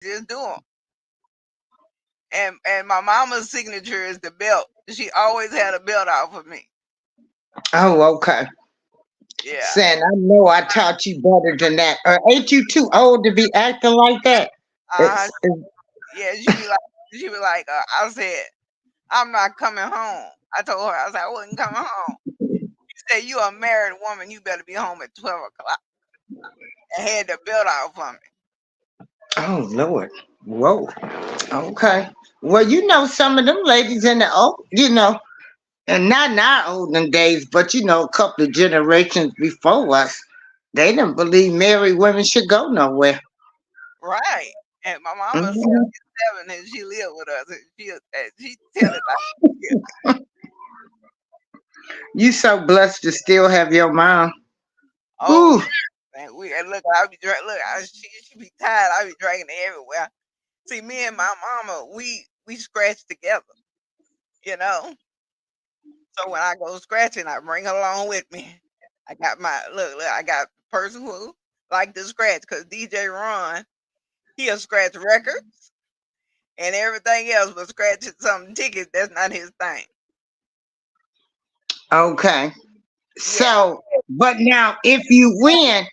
just do them. And my mama's signature is the belt. She always had a belt out for me. Oh, okay. Yeah. Saying, I know I taught you better than that. Or ain't you too old to be acting like that? Uh, It's yeah, she be like, I said, I'm not coming home. I told her, I said, I wasn't coming home. She said, you a married woman, you better be home at 12 o'clock. And had the belt out for me. oh Lord. Whoa. Okay. Well, some of them ladies in the and not in our olden days, but a couple of generations before us, they didn't believe married women should go nowhere. Right. And my mama's Mhm. 77 and she lived with us. And she tell it like it is. You so blessed to still have your mom. Oh Ooh. yeah. Man, and look, I be look, she be tired. I be dragging her everywhere. See, me and my mama, we scratch together, you know. So when I go scratching, I bring her along with me. I got my look. I got the person who like to scratch because DJ Ron, he'll scratch records and everything else, but scratching some tickets, that's not his thing. Okay. Yeah, So, but now if you win,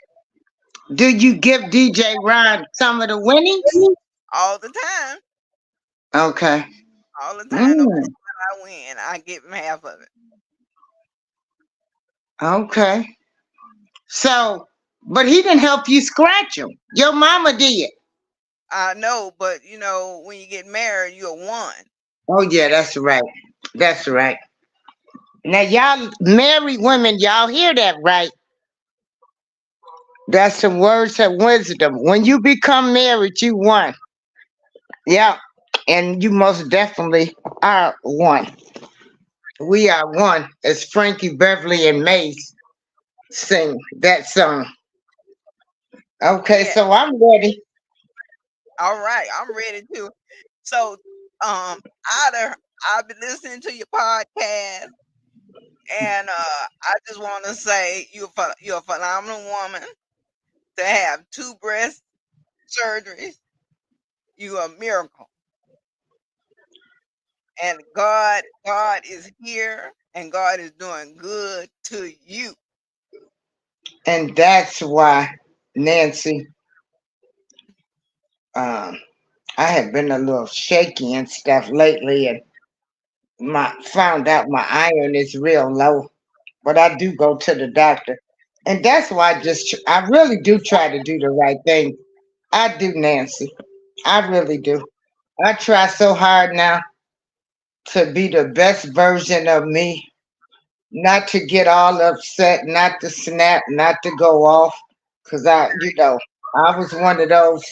do you give DJ Rod some of the winnings? all the time, Okay. all the time. No matter Mm, what I win, I give him half of it. okay. So, but he didn't help you scratch him. Your mama did. I know, but when you get married, you're one. Oh yeah, that's right. That's right. Now y'all married women, y'all hear that right? That's some words of wisdom. When you become married, you won. Yeah. And you most definitely are one. We are one, as Frankie Beverly and Mace sing that song. Okay, Yeah. so I'm ready. All right, I'm ready to. So, I've I've been listening to your podcast, and I just want to say you're a phenomenal woman to have two breast surgeries. You a miracle, and God is here, and God is doing good to you. And that's why, Nancy, um, I have been a little shaky and stuff lately, and my found out my iron is real low. But I do go to the doctor, and that's why I really do try to do the right thing. I do, Nancy. I really do. I try so hard now to be the best version of me, not to get all upset, not to snap, not to go off, because I was one of those.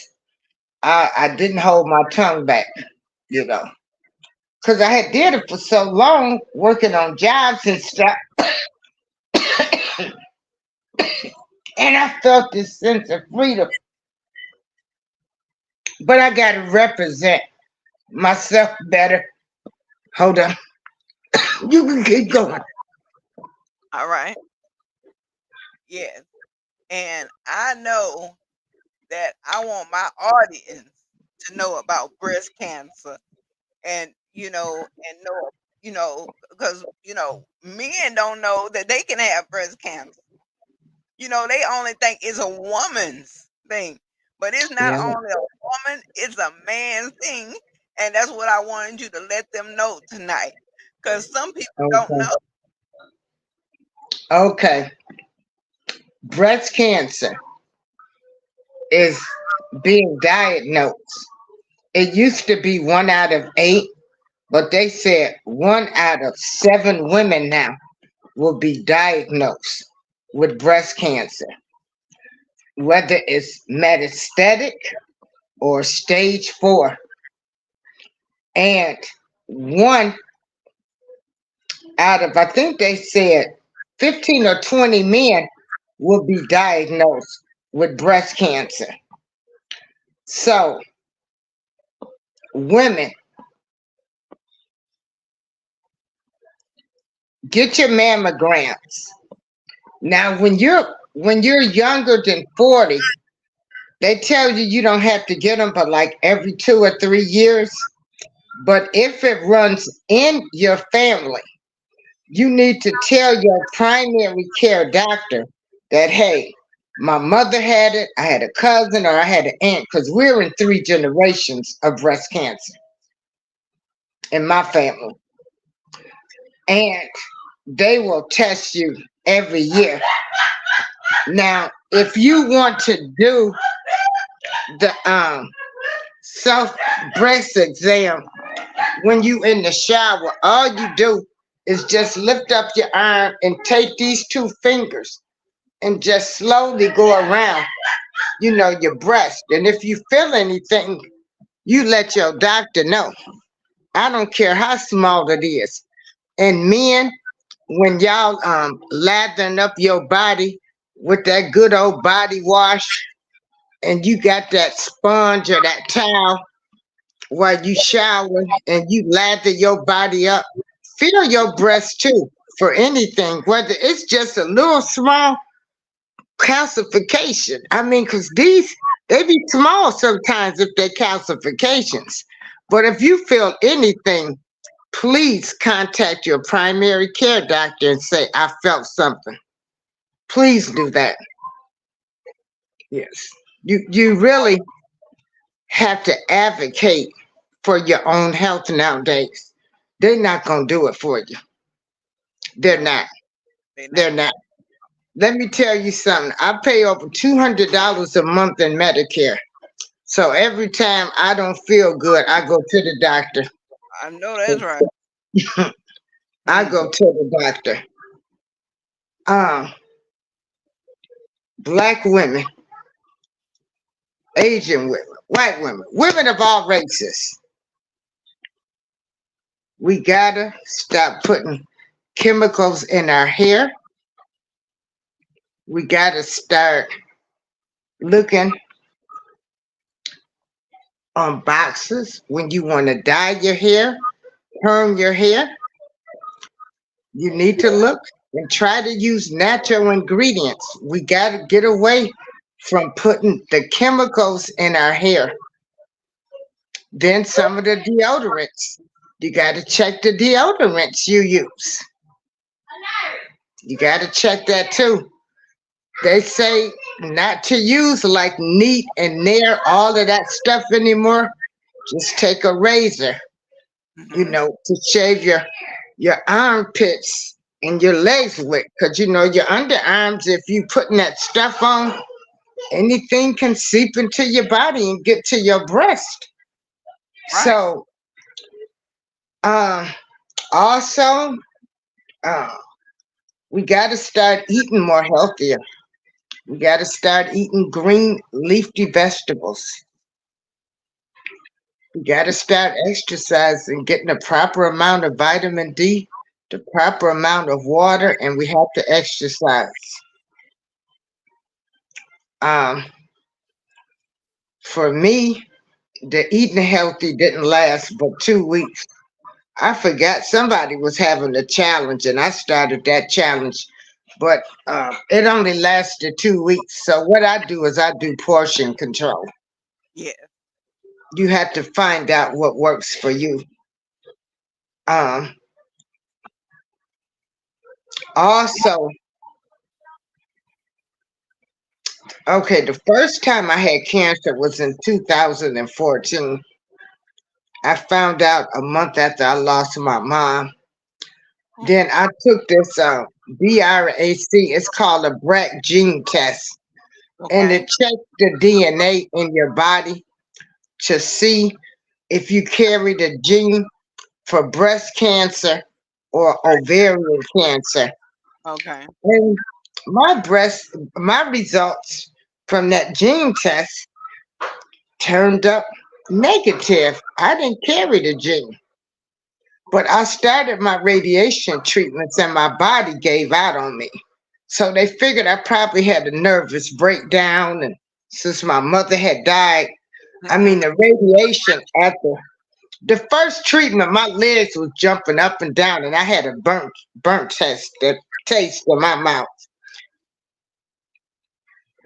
I didn't hold my tongue back, you know, because I had did it for so long, working on jobs and stuff, and I felt this sense of freedom. But I got to represent myself better. Hold on, you can keep going. All right, yes, and I know that I want my audience to know about breast cancer, and know, because men don't know that they can have breast cancer. They only think it's a woman's thing, but it's not Yeah. only a woman, it's a man's thing, and that's what I wanted you to let them know tonight, because some people don't Okay. know. Okay. Breast cancer is being diagnosed. It used to be 1 out of 8, but they said 1 out of 7 women now will be diagnosed with breast cancer, whether it's metastatic or stage 4. And 1 out of, I think they said 15 or 20 men will be diagnosed with breast cancer. So, women, get your mammograms. Now, when you're younger than 40, They tell you you don't have to get them, but like every 2 or 3 years. But if it runs in your family, you need to tell your primary care doctor that, hey, my mother had it, I had a cousin, or I had an aunt, because we're in 3 generations of breast cancer in my family. And they will test you every year. Now, if you want to do the self breast exam when you in the shower, all you do is just lift up your arm and take these 2 fingers and just slowly go around, your breast. And if you feel anything, you let your doctor know. I don't care how small it is. And men, when y'all lathering up your body with that good old body wash, and you got that sponge or that towel while you shower and you lather your body up, feel your breast too for anything, whether it's just a little small calcification. I mean, because they be small sometimes if they're calcifications. But if you feel anything, please contact your primary care doctor and say, I felt something. Please do that. Yes. You really have to advocate for your own health nowadays. They're not gonna do it for you. They're No, not. they They're not. not. Let me tell you something. I pay over $200 a month in Medicare. So every time I don't feel good, I go to the doctor. I know that's right. I Hmm. go to the doctor. Um, Black women, Asian women, white women, women of all races, we gotta stop putting chemicals in our hair. We gotta start looking on boxes when you want to dye your hair, perm your hair. You need to look and try to use natural ingredients. We got to get away from putting the chemicals in our hair. Then some of the deodorants. You got to check the deodorants you use. You got to check that too. They say not to use like neat and nair, all of that stuff anymore. Just take a razor, Hmm. to shave your armpits and your legs with. Because, your underarms, if you putting that stuff on, anything can seep into your body and get to your breast. Right. So, uh, also, uh, we got to start eating more healthier. We got to start eating green leafy vegetables. We got to start exercising, getting the proper amount of vitamin D, the proper amount of water, and we have to exercise. Um, for me, the eating healthy didn't last but 2 weeks. I forgot somebody was having a challenge, and I started that challenge, but it only lasted 2 weeks. So what I do is I do portion control. Yeah. You have to find out what works for you. Um, Also, okay, the first time I had cancer was in 2014. I found out a month after I lost my mom. Oh, Then I took this BRAC. It's called a BRAC gene test, and okay. it checks the DNA in your body to see if you carry the gene for breast cancer or ovarian cancer. Okay. And my results from that gene test turned up negative. I didn't carry the gene. But I started my radiation treatments and my body gave out on me. So they figured I probably had a nervous breakdown. And since my mother had died, I mean, Hmm. the radiation after the first treatment, my legs was jumping up and down, and I had a burnt taste in my mouth.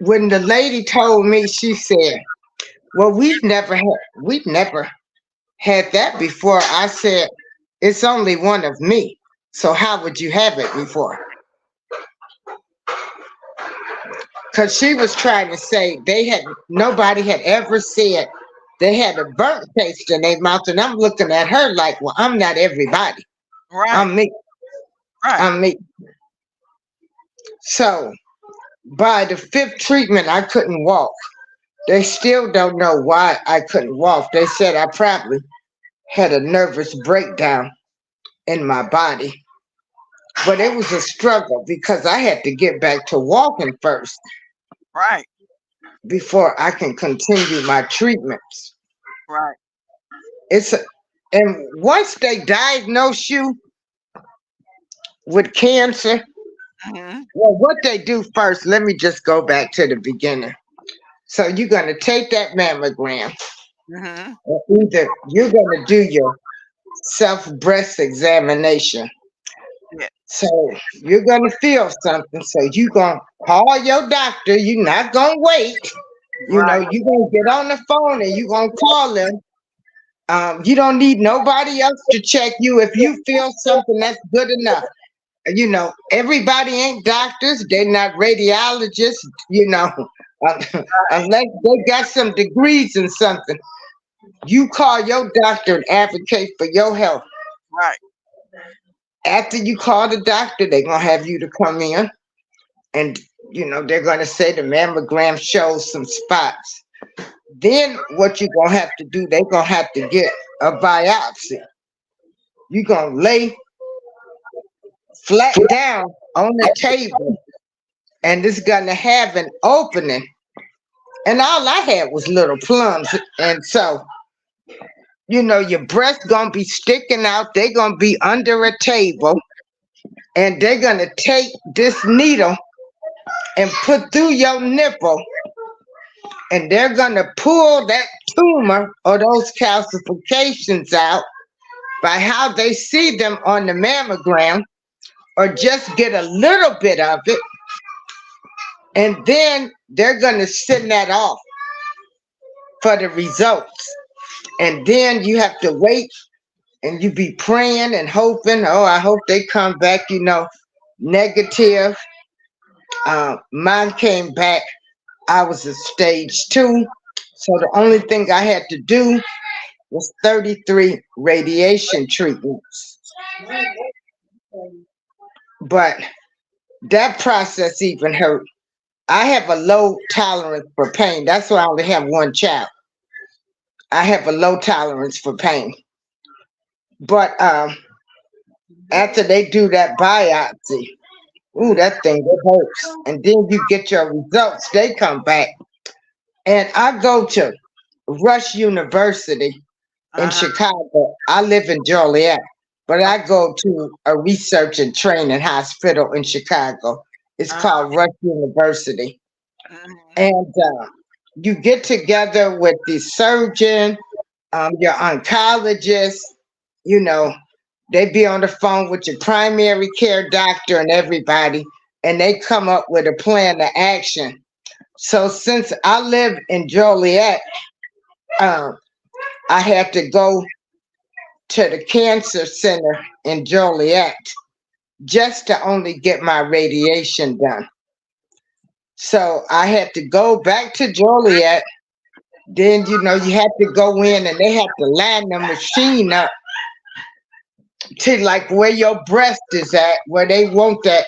when the lady told me, she said, "Well, we've never had that before." I said, "It's only one of me. So how would you have it before?" Because she was trying to say nobody had ever said they had a burnt taste in their mouth, and I'm looking at her like, "Well, I'm not everybody. Right. I'm me. Right. I'm me." So by the fifth treatment, I couldn't walk. They still don't know why I couldn't walk. They said I probably had a nervous breakdown in my body. But it was a struggle because I had to get back to walking first Right. before I can continue my treatments. Right. It's a, and once they diagnose you with cancer, Mhm. well, what they do first, let me just go back to the beginning. So you're going to take that mammogram, Mhm. or either you're going to do your self breast examination. Yeah. So you're going to feel something. So you're going to call your doctor. You're not going to wait. Right. You're going to get on the phone and you're going to call them. You don't need nobody else to check you. If you feel something, that's good enough. Everybody ain't doctors. They're not radiologists, unless they got some degrees in something. You call your doctor and advocate for your health. Right. After you call the doctor, they're going to have you to come in and, they're going to say the mammogram shows some spots. Then what you're going to have to do, they're going to have to get a biopsy. You're going to lay flat down on the table and it's going to have an opening. And all I had was little plums. And so, your breast going to be sticking out. They're going to be under a table and they're going to take this needle and put through your nipple and they're going to pull that tumor or those calcifications out by how they see them on the mammogram or just get a little bit of it. And then they're going to send that off for the results. And then you have to wait and you be praying and hoping, oh, I hope they come back, negative. Mine came back, I was a stage 2. So the only thing I had to do was 33 radiation treatments. But that process even hurt. I have a low tolerance for pain. That's why I only have one child. I have a low tolerance for pain. But after they do that biopsy, ooh, Mhm. that thing it hurts. And then you get your results. They come back, and I go to Rush University in Uh-huh. Chicago. I live in Joliet, but I go to a research and training hospital in Chicago. It's Uh-huh. called Rush University, Mhm. and you get together with the surgeon, your oncologist. You know, they be on the phone with your primary care doctor and everybody, and they come up with a plan of action. So since I live in Joliet, um, I had to go to the cancer center in Joliet just to only get my radiation done. So I had to go back to Joliet. Then you had to go in and they had to line the machine up to like where your breast is at, where they want that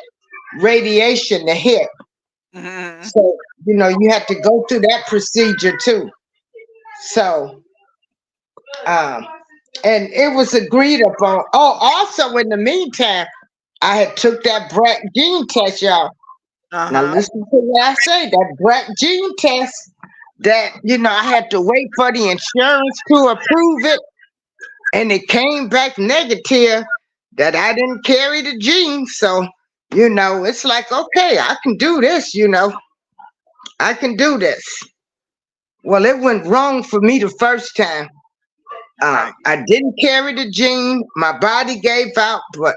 radiation to hit. Mhm. So, you have to go through that procedure too. So, um, and it was agreed upon. Oh, also in the meantime, I had took that BRAC gene test, y'all. Now Uh-huh. listen to what I say. That BRAC gene test that, I had to wait for the insurance to approve it, and it came back negative that I didn't carry the gene. So, it's like, okay, I can do this, I can do this. Well, it went wrong for me the first time. Right. I didn't carry the gene. My body gave out, but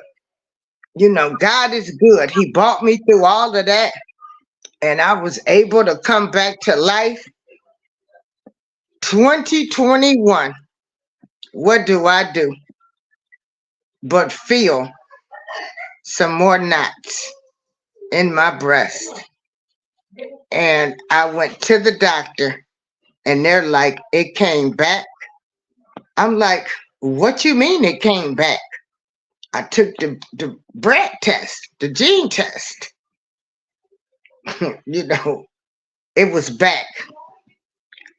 God is good. He brought me through all of that. and I was able to come back to life 2021. What do I do but feel some more knots in my breast? And I went to the doctor, and they're like, it came back. I'm like, what you mean it came back? I took the brat test, the gene test. you know, it was back.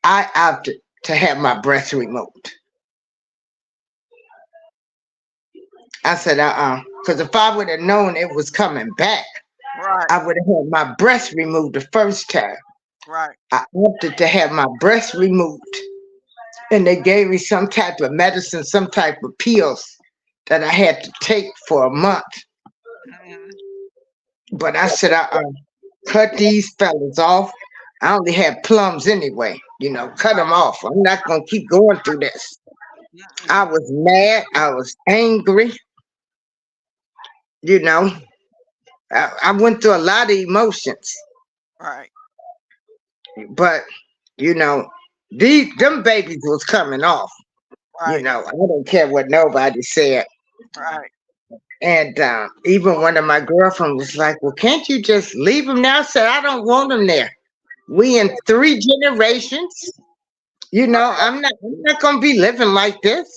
I opted to have my breast removed. I said, because if I would have known it was coming back, Right. I would have had my breast removed the first time. Right. I opted to have my breast removed, and they gave me some type of medicine, some type of pills that I had to take for a month. Mhm. But I said, cut these fellas off. I only had plums anyway. Cut them off. I'm not going to keep going through this. I Mm-mm. was mad. I was angry. You know, I went through a lot of emotions. Right. But, you know, them babies was coming off. Right. I don't care what nobody said. Right. And even one of my girlfriends was like, well, can't you just leave them now? I said, I don't want them there. We in 3 generations. I'm not gonna be living like this.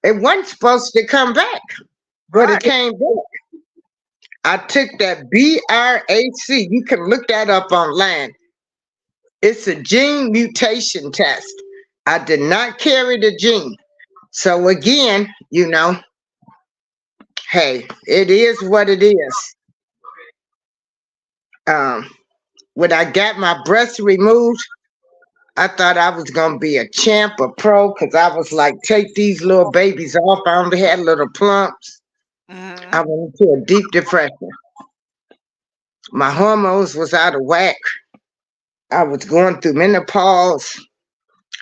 It wasn't supposed to come back, but it Right. came back. I took that BRAC. You can look that up online. It's a gene mutation test. I did not carry the gene. So again, hey, it is what it is. Um, when I got my breast removed, I thought I was gonna be a champ, a pro, because I was like, take these little babies off. I only had little plumps. I Mhm. went into a deep depression. My hormones was out of whack. I was going through menopause.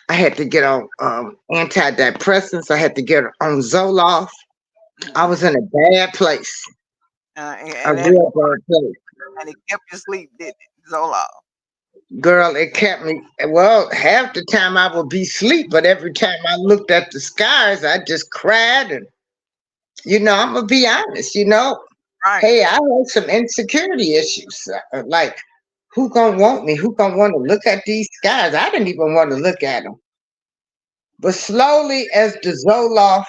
I had to get on antidepressants. I had to get on Zoloft. I was Mhm. in a bad place, a And that real bad place. and it kept you asleep, didn't it? Zola. Girl, it kept me, well, half the time I would be asleep, but every time I looked at the skies, I just cried. And, I'm going to be honest, Right. hey, I had some insecurity issues. Like, who gonna want me? Who gonna want to look at these skies? I didn't even want to look at them. But slowly, as the Zoloft,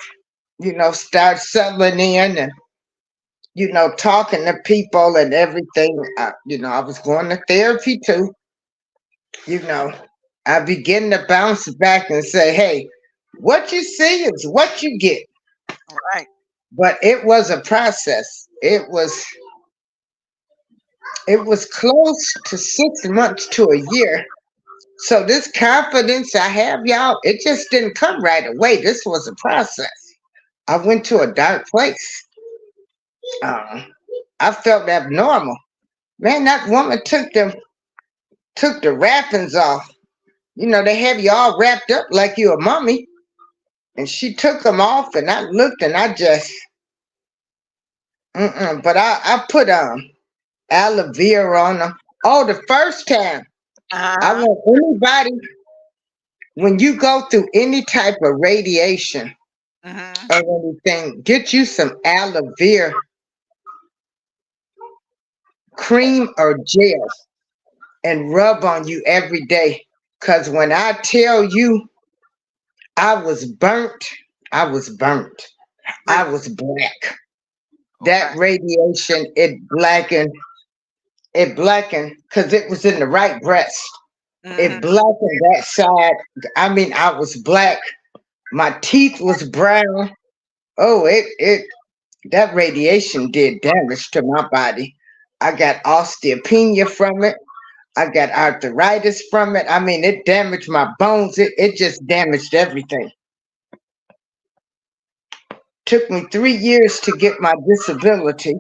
starts settling in, and talking to people and everything, I was going to therapy too. You know, I begin to bounce back and say, "Hey, what you see is what you get." Right. But it was a process. It was close to 6 months to a year. So this confidence I have, y'all, it just didn't come right away. This was a process. I went to a dark place. Uh, I felt abnormal. Man, that woman took the wrappings off. They have you all wrapped up like you a mummy. And she took them off, and I looked, and I just, but I put aloe vera on them. Oh, the first time, I Uh-huh. want anybody, when you go through any type of radiation Mhm. or anything, get you some aloe vera cream or gel and rub on you every day. Because when I tell you I was burnt, I was burnt. I Really. was black. That Okay. radiation, it blackened because it was in the right breast. It Mhm. blackened that side. I mean, I was black. My teeth was brown. Oh, that radiation did damage to my body. I got osteopenia from it. I got arthritis from it. I mean, it damaged my bones. It just damaged everything. Took me 3 years to get my disability.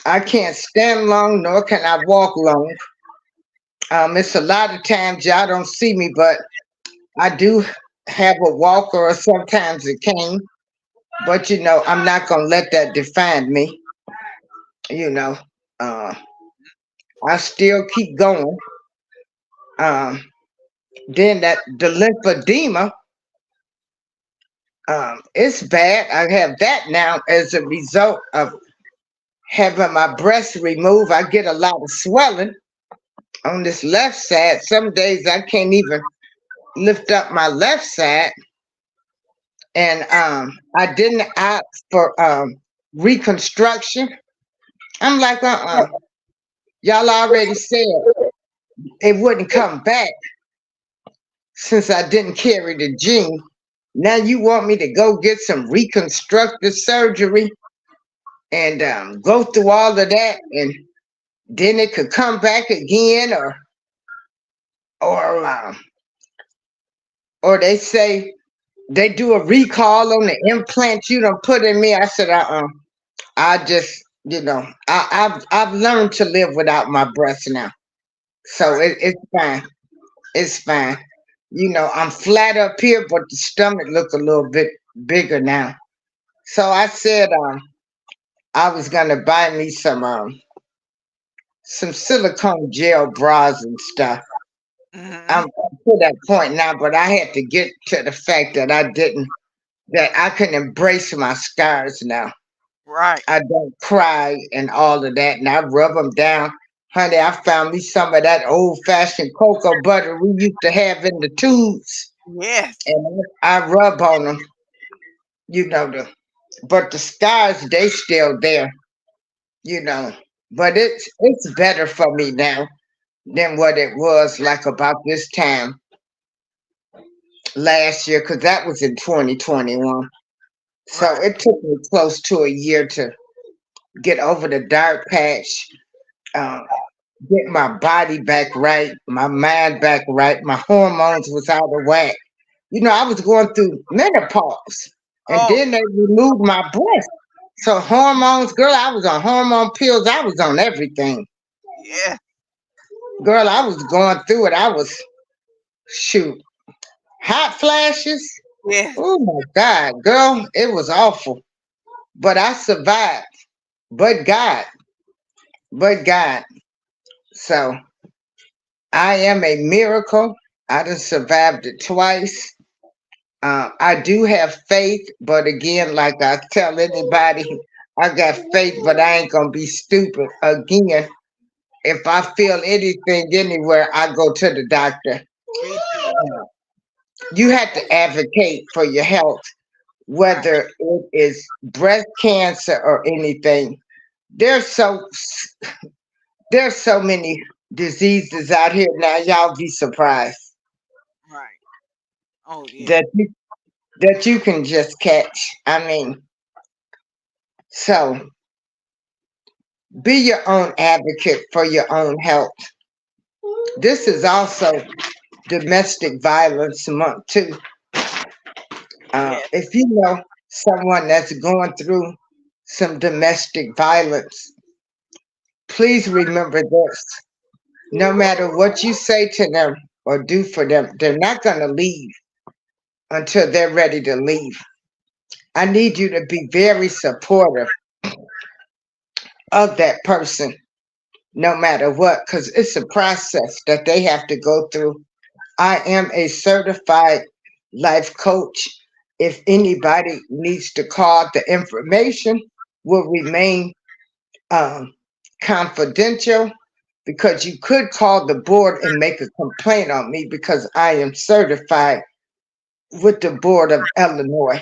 I can't stand long, nor can I walk long. It's a lot of times y'all don't see me, but I do have a walker or sometimes a cane. But I'm not gonna let that define me. You know, uh, I still keep going. Um, then that the lymphedema, it's bad. I have that now as a result of having my breast removed. I get a lot of swelling on this left side. Some days I can't even lift up my left side. And I didn't opt for reconstruction. I'm like, y'all already said it wouldn't come back since I didn't carry the gene. Now you want me to go get some reconstructive surgery and go through all of that, and then it could come back again, or or they say they do a recall on the implant you don't put in me. I said, I just, I've learned to live without my breast now, so Right. it's fine. It's fine. I'm flat up here, but the stomach look a little bit bigger now. So I said, I was gonna buy me some silicone gel bras and stuff. I'm Hmm. to that point now, but I had to get to the fact that that I can embrace my scars now. Right. I don't cry and all of that, and I rub them down. Honey, I found me some of that old fashioned cocoa butter we used to have in the tubes, Yes. and I rub on them. But the scars they still there, you know. But it's better for me now than what it was like about this time last year, because that was in 2021. So Right. it took me close to a year to get over the dark patch, uh, get my body back right, my mind back right, my hormones was out of whack. I was going through menopause, and Oh, then they removed my breast. So hormones, girl, I was on hormone pills. I was on everything. yeah. Girl, I was going through it. I was, shoot, hot flashes. Yes. Oh my God, girl, it was awful. But I survived. But God, but God. So I am a miracle. I done survived it twice. I do have faith, but again, like I tell anybody, I got faith, but I ain't gonna be stupid. Again, if I feel anything anywhere, I go to the doctor. Me too. You have to advocate for your health, Right. whether it is breast cancer or anything. There's so there's so many diseases out here now. Y'all be surprised Right. Oh, yeah. that you can just catch. I mean, so be your own advocate for your own health. This is also Domestic Violence Month too. Yes. If you know someone that's going through some domestic violence, please remember this. No matter what you say to them or do for them, they're not going to leave until they're ready to leave. I need you to be very supportive of that person, no matter what, because it's a process that they have to go through. I am a certified life coach. If anybody needs to call, the information will remain um, confidential, because you could call the board and make a complaint on me because I am certified with the Board of Illinois.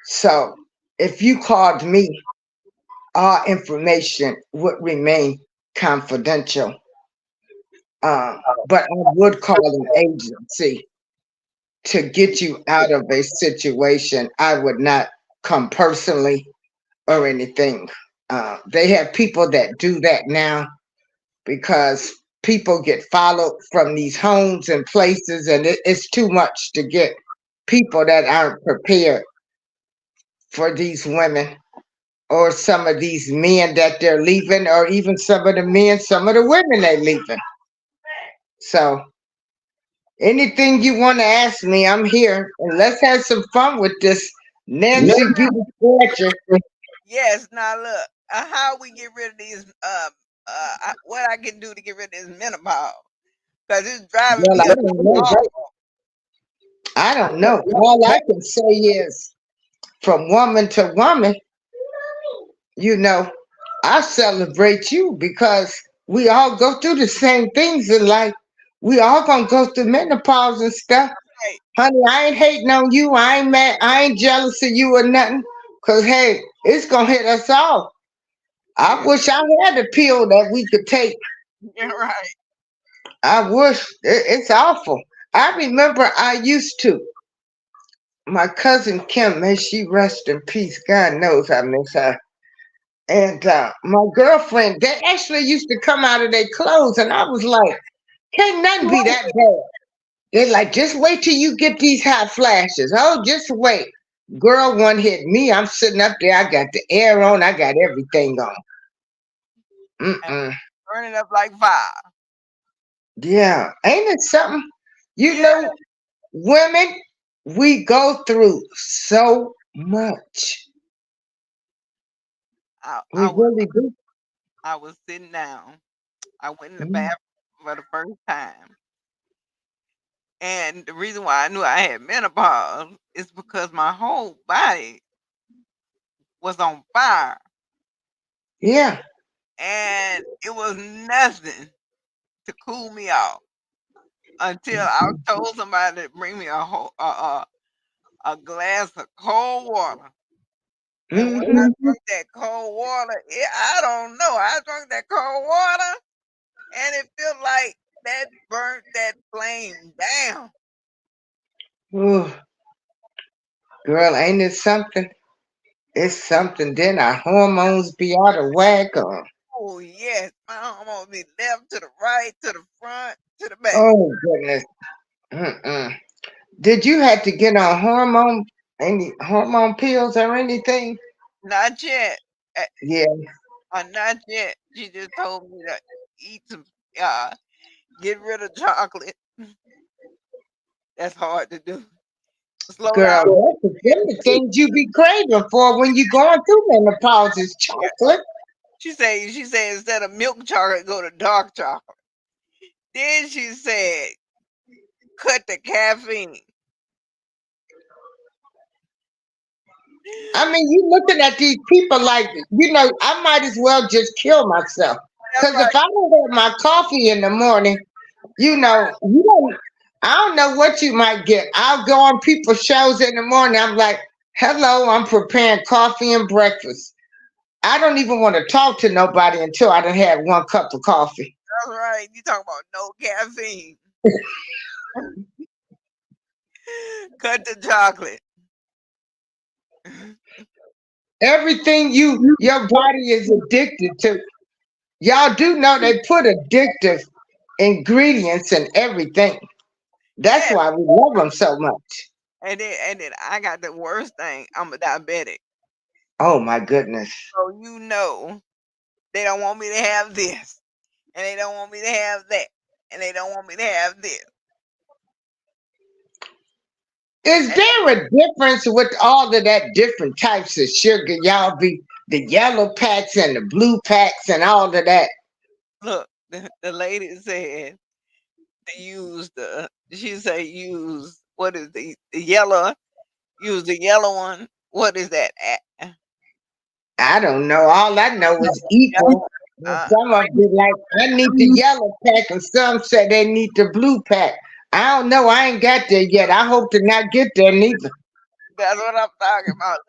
So if you called me, all information would remain confidential. But I would call an agency to get you out of a situation. I would not come personally or anything. They have people that do that now because people get followed from these homes and places, and it's too much to get people that aren't prepared for these women or some of these men that they're leaving, or even some of the men, some of the women they're leaving. So anything you want to ask me, I'm here. And let's have some fun with this Nancy Beauty Scratcher. Yes. Now look. How we get rid of these what I can do to get rid of this menopause because it's driving Well, me I up don't know. awful. I don't know. All I can say is from woman to woman, you know, I celebrate you because we all go through the same things in life. We all gonna go through menopause and stuff. Right. Honey, I ain't hating on you. I ain't mad. I ain't jealous of you or nothing. Cause hey, it's gonna hit us all. I Yeah, wish I had a pill that we could take. yeah, right. I wish it's awful. I remember I used to. My cousin Kim, may she rest in peace. God knows I miss her. And my girlfriend, they actually used to come out of their clothes, and I was like, can't nothing be that bad. They're like, just wait till you get these hot flashes. Oh, just wait. Girl, one hit me. I'm sitting up there. I got the air on. I got everything on. And Mm-mm. burning up like fire. Yeah. Ain't it something? You Yeah, know, women, we go through so much. I, We I was really do. I was sitting down. I went in the Mm. bathroom for the first time, and the reason why I knew I had menopause is because my whole body was on fire, Yeah. and it was nothing to cool me off until I Mm-hmm. told somebody to bring me a glass of cold water. And when I Mm-hmm. drank that cold water, I don't know. I drank that cold water, and it felt like that burnt that flame down. Ooh, girl, ain't it something? It's something. Then our hormones be out of whack. Oh yes, my arm on me left to the right, to the front, to the back. Oh goodness. Mm-mm. Did you have to get on any hormone pills or anything? Not yet. Yeah, Not yet. She just told me to eat some, uh, get rid of chocolate. That's hard to do. Slow girl, down. that's the things you be craving for when you going through menopause is Yeah. chocolate. She said instead of milk chocolate, go to dark chocolate. Then she said cut the caffeine. I mean, you looking at these people like, I might as well just kill myself. That's Cause right. if I don't have my coffee in the morning, you don't. I don't know what you might get. I'll go on people's shows in the morning. I'm like, hello, I'm preparing coffee and breakfast. I don't even want to talk to nobody until I done had one cup of coffee. That's right. You talk about no caffeine. Cut the chocolate. Everything your body is addicted to. Y'all do know they put addictive ingredients in everything. That's Yeah. why we love them so much. And then I got the worst thing. I'm a diabetic. Oh my goodness. So they don't want me to have this. And they don't want me to have that. And they don't want me to have this. Is And there a difference with all of that different types of sugar? Y'all be the yellow packs and the blue packs and all of that. look, the lady said to she said use, what is the yellow, use the yellow one. What is that? I don't know. All I know is Yellow, equal. And some of orange. it like I need the yellow pack, and some say they need the blue pack. I don't know. I ain't got there yet. I hope to not get there neither. That's what I'm talking about.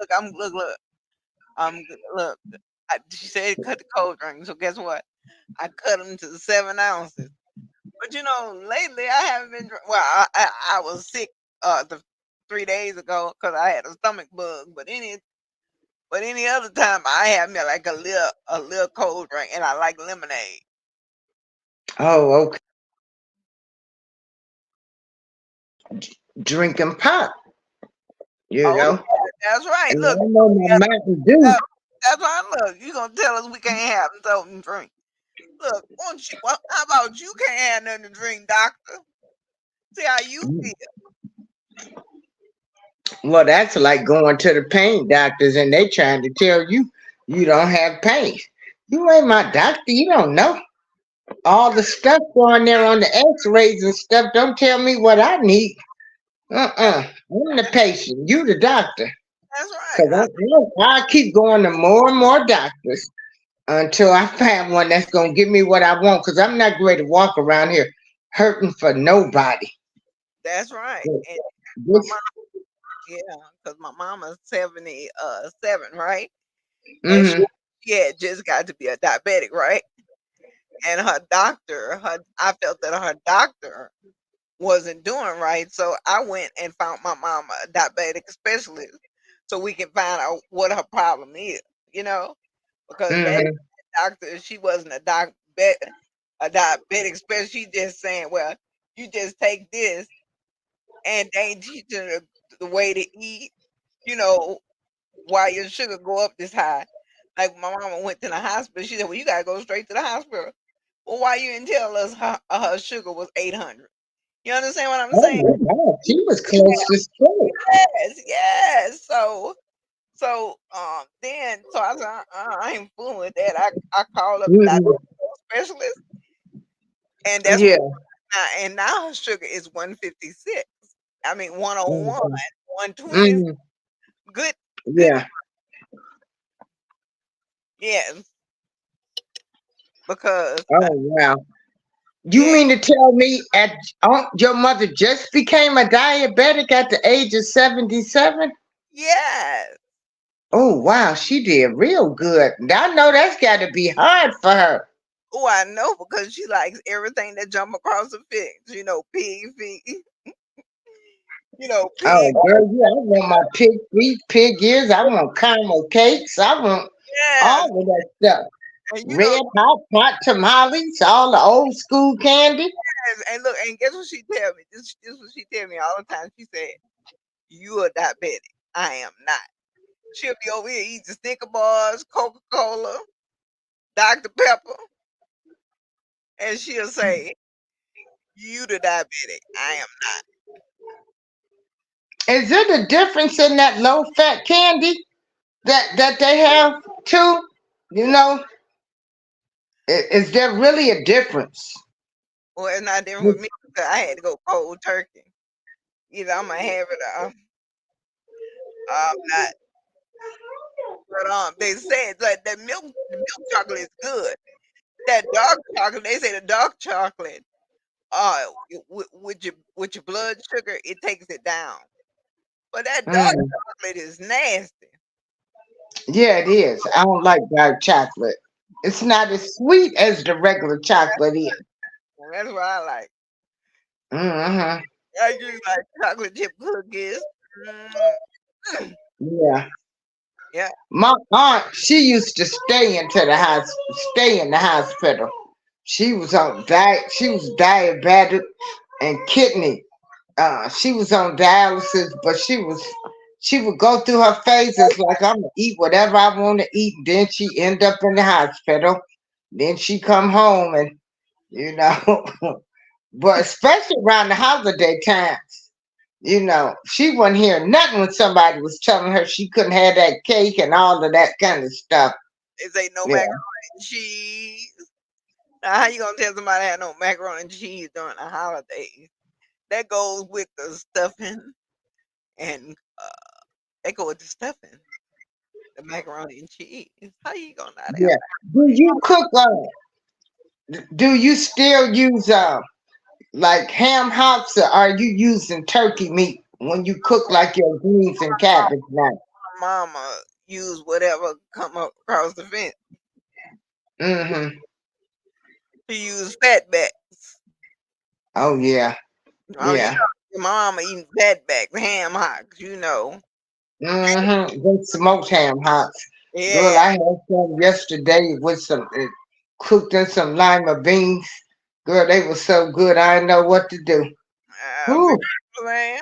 Look. Look. She said cut the cold drink. So guess what? I cut them to 7 ounces. But lately I haven't been. Well, I was sick the 3 days ago because I had a stomach bug. But any other time I have me like a little cold drink, and I like lemonade. Oh, okay. Drinking pop, you Oh know. yeah, that's right. And Look, I know yeah, my Mountain Dew. that- that's right. Look, you gonna tell us we can't have something to drink? Look, won't you? Well, how about you can't have nothing to drink, doctor? See how you feel. Well, that's like going to the pain doctors and they trying to tell you you don't have pain. You ain't my doctor. You don't know. All the stuff going there on the x-rays and stuff don't tell me what I need. That- I'm the patient. You the doctor. That's right. Because I keep going to more and more doctors until I find one that's going to give me what I want. Because I'm not going to walk around here hurting for nobody. That's right. And my This, mom, yeah, because my mama's 77, right? And mm-hmm, she had just got to be a diabetic, right? And her doctor, I felt that her doctor wasn't doing right, so I went and found my mama a diabetic specialist so we can find out what her problem is, you know, because that mm-hmm. doctor, she wasn't a diabetic specialist. She just saying, well, you just take this, and they ain't teaching the way to eat, you know, why your sugar go up this high. Like my mama went to the hospital, she said, well, you gotta go straight to the hospital. Well, why you didn't tell us her sugar was 800? You understand what I'm Oh saying? my God, she was close to stroke. Yes, yes. So I said, I ain't fooling with that. I called up the Mm-hmm. diabetes specialist, and that's what. Yeah. And now her sugar is 156. I mean 101, Mm-hmm. 120. Mm-hmm. Good, good. Yeah. Yes, because Oh wow. You yeah, mean to tell me your mother just became a diabetic at the age of 77? yes. Oh wow, she did real good. I know that's got to be hard for her. Oh, I know because she likes everything that jump across the fence. Pig feet. Oh Pig. girl, yeah, I want my pig feet, pig ears. I want caramel cakes. I want Yes, all of that stuff. and Red hot tamales, all the old school candy. and look, and guess what she tell me? This what she tell me all the time. She said, "You are diabetic. I am not." She'll be over here eating Snicker bars, Coca Cola, Dr Pepper, and she'll say, "You the diabetic. I am not." Is it a difference in that low fat candy that they have too? You know, is there really a difference? Well, it's not different with me because I had to go cold turkey. Either I'm gonna have it or I'm not. But they said like the milk chocolate is good. That dark chocolate, they say the dark chocolate, with your blood sugar, it takes it down. But that dark Mm, chocolate is nasty. yeah, it is. I don't like dark chocolate. It's not as sweet as the regular chocolate is. And that's what I like. Hmm. I just like chocolate chip cookies. Mm. Yeah. Yeah, My aunt, she used to stay in the hospital. She was on diet. She was diabetic and kidney. She was on dialysis, but she would go through her phases like I'm gonna eat whatever I want to eat. Then she end up in the hospital. Then she come home and you know, but especially around the holiday times, she wasn't hearing nothing when somebody was telling her she couldn't have that cake and all of that kind of stuff. they say no Yeah, macaroni and cheese. Now, how you gonna tell somebody had no macaroni and cheese during the holidays? That goes with the stuffing, and they go with the stuffing, the macaroni and cheese. How you gonna not have yeah. Do macaroni? you cook? Do you still use like ham hocks, or are you using turkey meat when you cook like your greens and cabbage now? My mama use whatever come up across the fence. Mm-hmm. She use fatbacks. Oh yeah, yeah. Your mama eating fatbacks, ham hocks. Mm-hmm. Them smoked ham hocks. Girl, Yeah, I had some yesterday with some cooked in some lima beans. Girl, they were so good. I didn't know what to do. very Whew. man.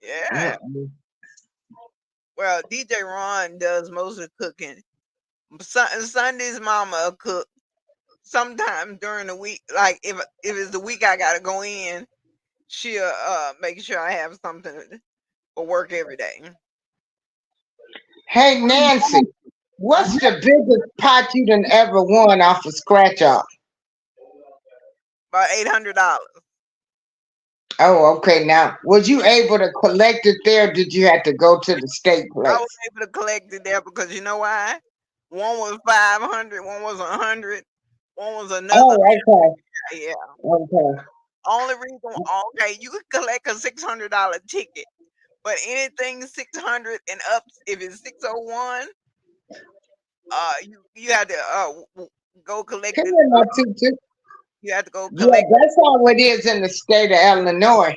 Yeah. Mm-mm. Well, DJ Ron does most of the cooking. Sunday's mama will cook. Sometime during the week, like if it's the week I gotta go in, she'll make sure I have something for work every day. Hey, Nancy. What's the biggest pot you done ever won off a scratch off? about $800. Oh, okay. Now, was you able to collect it there? Or did you have to go to the state I was place? able to collect it there because you know why? One was 500, one was 100, one was another. Oh, okay. Yeah. Okay. Only reason, okay, you could collect a $600 ticket, but anything 600 and up, if it's 601, you had to go collect Come it. here, my teacher. You have to go Yeah, collect. that's how it is in the state of Illinois.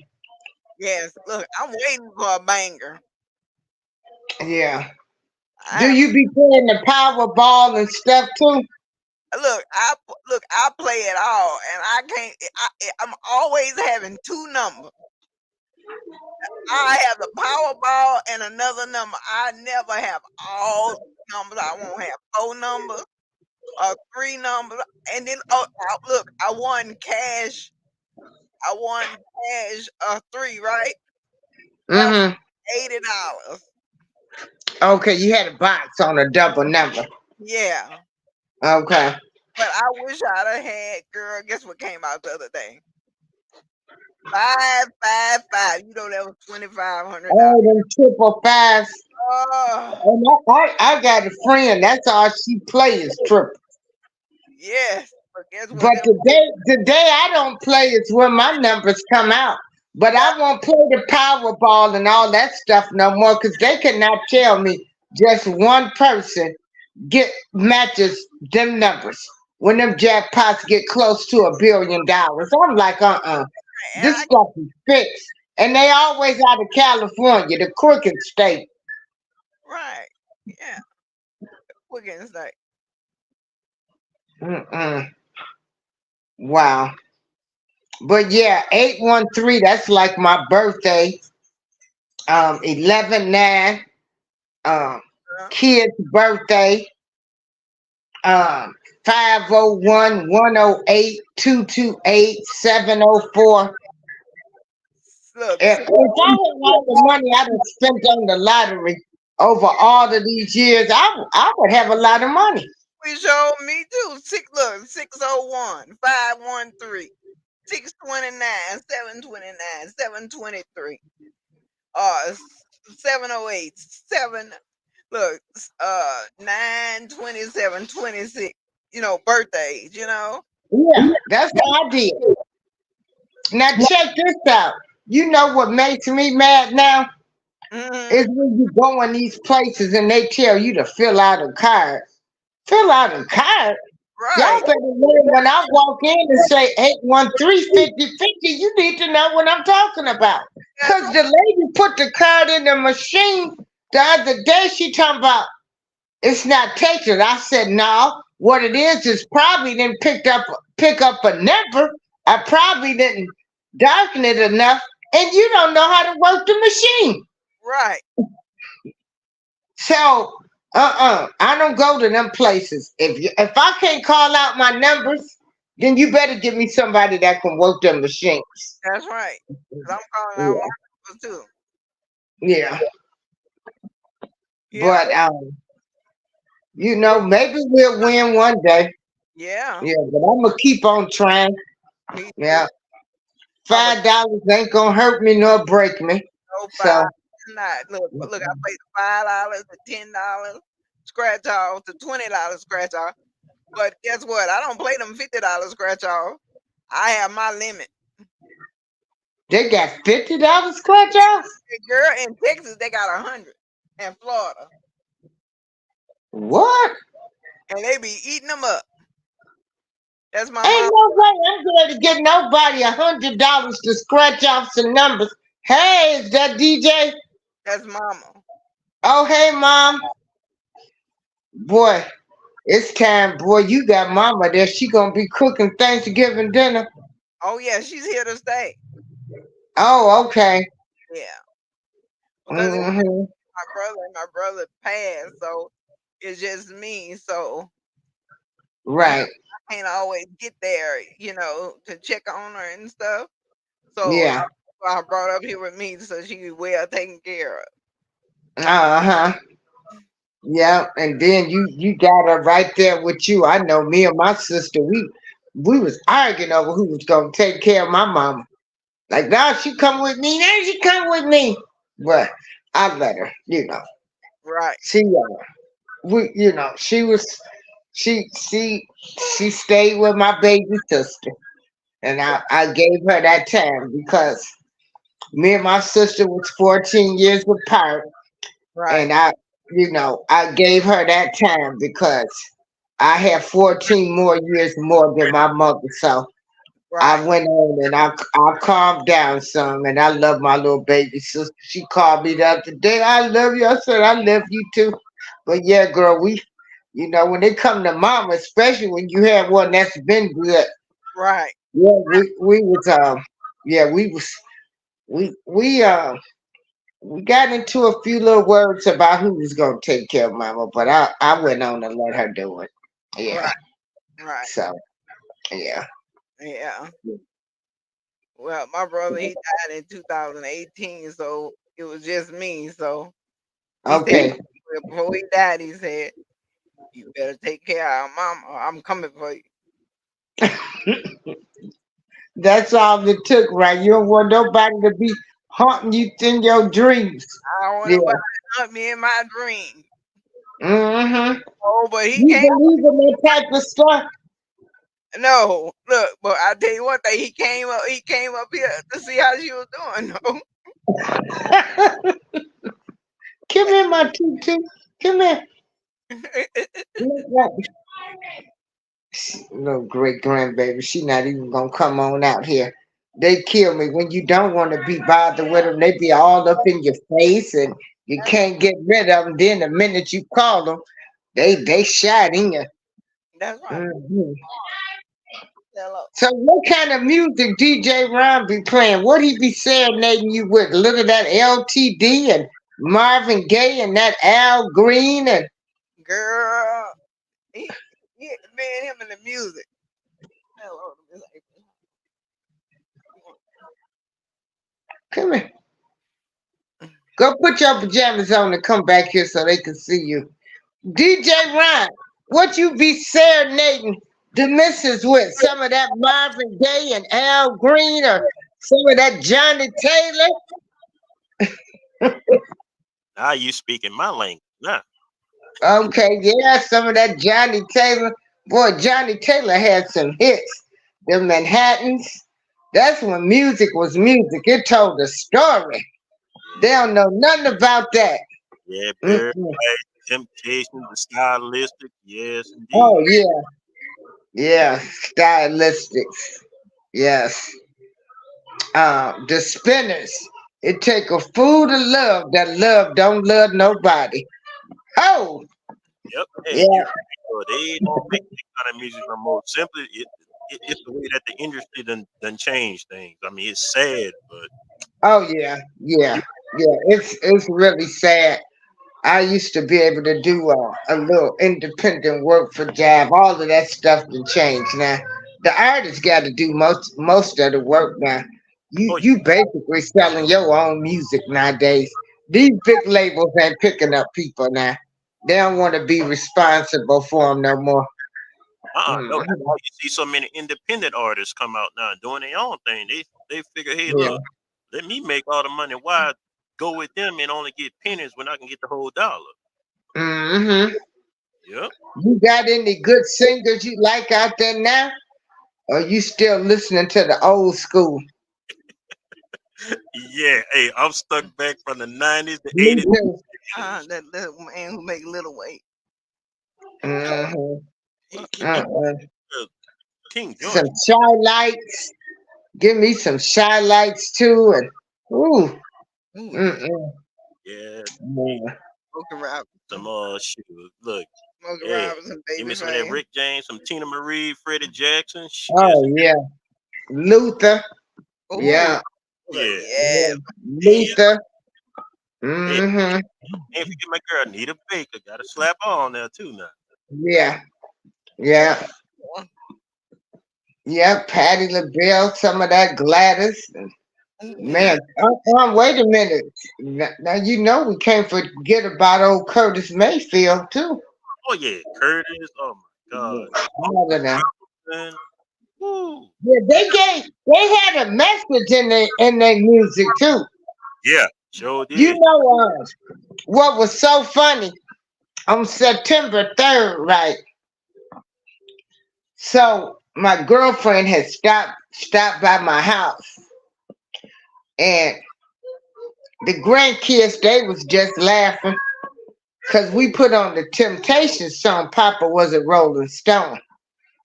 Yes, look, I'm waiting for a banger. Yeah. I Do have you be playing the Powerball and stuff too? look. I play it all, and I can't. I'm always having two numbers. I have the Powerball and another number. I never have all numbers. I won't have four numbers or three numbers. And then look, I won cash. I won cash three, right? That was Mm-hmm. $80. Okay, you had a box on a double number. Yeah. Okay. But I wish I'd have had, girl, guess what came out the other day? 555. You know that was $2,500. Oh, them triple fives. Oh And I got a friend. That's all she plays triple. yes. But guess what? But That today I don't play. It's when my numbers come out. But that I won't play the Powerball and all that stuff no more because they cannot tell me just one person get matches them numbers when them jackpots get close to $1 billion. I'm like, and this stuff is fixed, and they always out of California, the crooked state. right. Yeah. Quick insight. Mm-mm. Wow, but yeah, 813. That's like my birthday. 11/9. Um, Huh? kid's birthday. 501 108 228 704. Look, If I had all the money I done spent on the lottery over all of these years, I would have a lot of money. we showed me too. Look, 601 513 629 729 723 708 7 look 927 26. Birthdays, Yeah, that's what I did. Now check this out. You know what makes me mad now is Hmm. when you go in these places and they tell you to fill out a card. Fill out a card. Y'all Right. better learn when I walk in and say 813 5050. You need to know what I'm talking about. That's Cause right. the lady put the card in the machine the other day. She talking about it's not taken. I said no. What it is probably didn't pick up a number. I probably didn't darken it enough, and you don't know how to work the machine. Right. So, I don't go to them places. If I can't call out my numbers, then you better give me somebody that can work them machines. That's right. 'Cause I'm calling out Yeah, my numbers too. yeah. Yeah. But maybe we'll win one day. Yeah. Yeah, but I'm gonna keep on trying. Me too. Yeah, I'm a $5 ain't gonna hurt me nor break me. no five. So, Not look. I played $5 to $10 scratch off to $20 scratch off. But guess what? I don't play them $50 scratch off. I have my limit. they got $50 scratch offs. The girl in Texas, they got 100 in Florida, What? and they be eating them up. That's my Ain't mom. no way I'm going to get nobody $100 to scratch off some numbers. Hey, is that DJ? That's mama. Oh, hey, mom. Boy, it's time, boy. You got mama there. She gonna be cooking Thanksgiving dinner. Oh yeah, she's here to stay. Oh, okay. Yeah, because it's Hmm. my brother and my brother passed, so it's just me. So you know, Right. I can't always get there, to check on her and stuff. So Yeah. I brought her up here with me so she could well taken care of. Uh huh. Yeah, and then you got her right there with you. I know me and my sister, we was arguing over who was gonna take care of my mama. Like now she come with me, now she come with me. But I let her, Right, She she was she she she stayed with my baby sister, and I gave her that time because me and my sister was 14 years apart, right, and I gave her that time because I had 14 more years more than my mother. So I right, went on and I calmed down some, and I love my little baby sister. She called me the other day. I love you. I said I love you too. But yeah, girl, when they come to mama, especially when you have one that's been good. right, Yeah, we was yeah we got into a few little words about who was gonna take care of mama, but I went on and let her do it. Yeah, right, right. so yeah. Yeah. Well, my brother he died in 2018, so it was just me. So he said Okay. well, before he died, he said, "You better take care of our mom, or I'm coming for you." That's all it took, right? You don't want nobody to be haunting you in your dreams. I don't want Yeah. nobody to hunt me in my dream. Mm-hmm. Oh, but he You came. believe in that type of stuff? No, look, but I tell you one thing, he came up. He came up here to see how she was doing. No, Come here, my tutu. Come here. Look, little great grandbaby. She not even gonna come on out here. They kill me when you don't want to be bothered with them. They be all up in your face, and you can't get rid of them. Then the minute you call them, they shot in you. that's right. Mhm. Hello, So what kind of music DJ Ron be playing? What he be serenading you with? Look at that LTD and Marvin Gaye and that Al Green and girl. He me and him in the music. Hello, Miss April. come here. Go put your pajamas on and come back here so they can see you. DJ Ron, what you be serenading the missus with? Some of that Marvin Gaye and Al Green or some of that Johnny Taylor? Now you speaking my language. Nah. Okay, yeah, some of that Johnny Taylor. Boy, Johnny Taylor had some hits. The Manhattans. That's when music was music. It told a story. They Yeah. don't know nothing about that. Yeah, Barry Mm-mm. White, Temptations, the stylistic. Yes, indeed. Oh yeah, yeah, stylistics. Yes. The Spinners. It take a fool to love that love don't love nobody. Oh, Yep. Hey, yeah. you're right. They don't make that kind of music no more. Simply, it's the way that the industry done changed things. I mean, it's sad, but Oh yeah, yeah, you, yeah. It's really sad. I used to be able to do a little independent work for Jab. All of that stuff can change now. The artist got to do most of the work now. You oh you basically selling your own music nowadays. These big labels ain't picking up people now. They don't want to be responsible for them no more. no, Mhm. that's why you see so many independent artists come out now doing their own thing. They figure, hey, Yeah. look, let me make all the money. Why go with them and only get pennies when I can get the whole dollar? Hmm. Yep. You got any good singers you like out there now? Or you still listening to the old school? Yeah. Hey, I'm stuck back from the '90s, the Me '80s, too. that man who make little weight. Hmm. he Uh-uh. uh, King Some George. shy lights. Give me some shy lights too. And ooh, Ooh, yeah, mm-mm. Yeah. Yeah. Smokey Robinson, Some shoot. Look, Smokey yeah. Robinson, Give baby me some of that fan. Rick James, some Tina Marie, Freddie Jackson. Yes, Oh yeah, Luther. Ooh, Yeah, yeah. yeah. yeah. Hey, Luther. hey, Hmm. can't forget my girl Nita Baker. Got to slap her on there too now. Yeah, yeah, yeah. Patty LaBelle. Some of that Gladys. Yeah. Man, wait a minute. Now you know we can't forget about old Curtis Mayfield too. Oh yeah, Curtis. Oh my God. Mother now. Man. Woo. Yeah, they had a message in their music too. Yeah, sure You did. know what was so funny? On September 3rd, right? So my girlfriend had stopped by my house, and the grandkids they was just laughing because we put on the Temptation song. Papa was a Rolling Stone,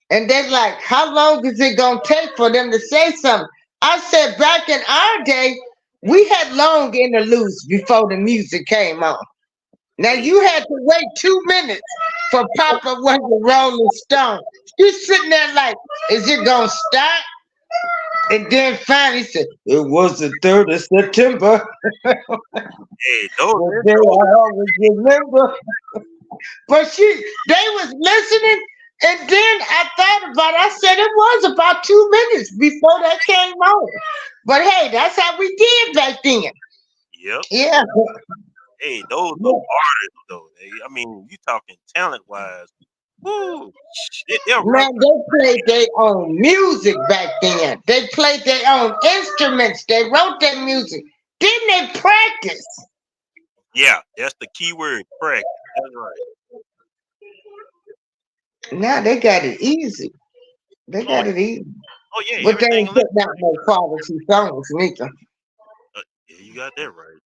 and they like, how long is it gonna take for them to say something? I said, back in our day, we had long interludes before the music came on. Now Hey, you had to wait 2 minutes for Papa was a Rolling Stone. You sitting there like, is it gonna stop? And then finally said, it was the 3rd of September. hey, those The day intros. I always remember. But they was listening, and then I thought about it. I said it was about 2 minutes before that came on. But hey, that's how we did back then. Yep. Yeah. Hey, those are artists though. I mean, you talking talent wise. Woo. They'll run. Man, they played their own music back then. They played their own instruments. They wrote their music. Didn't they practice? Yeah, that's the key word. Practice. That's right. Now they got it easy. They Oh, got it easy. oh yeah, But they everything ain't electric. putting out no quality songs neither. Yeah, you got that right.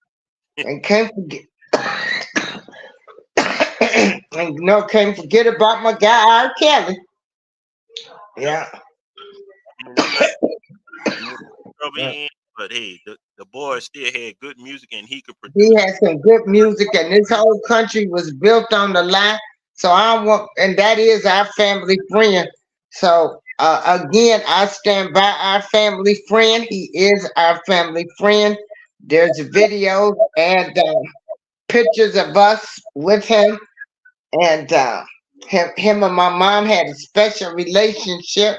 And can't forget and can't forget about my guy R. Kelly. Yep. Yeah. I mean, them nights he was trouble in, but hey, the boy still had good music and he could He produce. had some good music, and this whole country was built on the line. So I want, and that is our family friend. So again, I stand by our family friend. He is our family friend. There's videos and pictures of us with him, and him and my mom had a special relationship,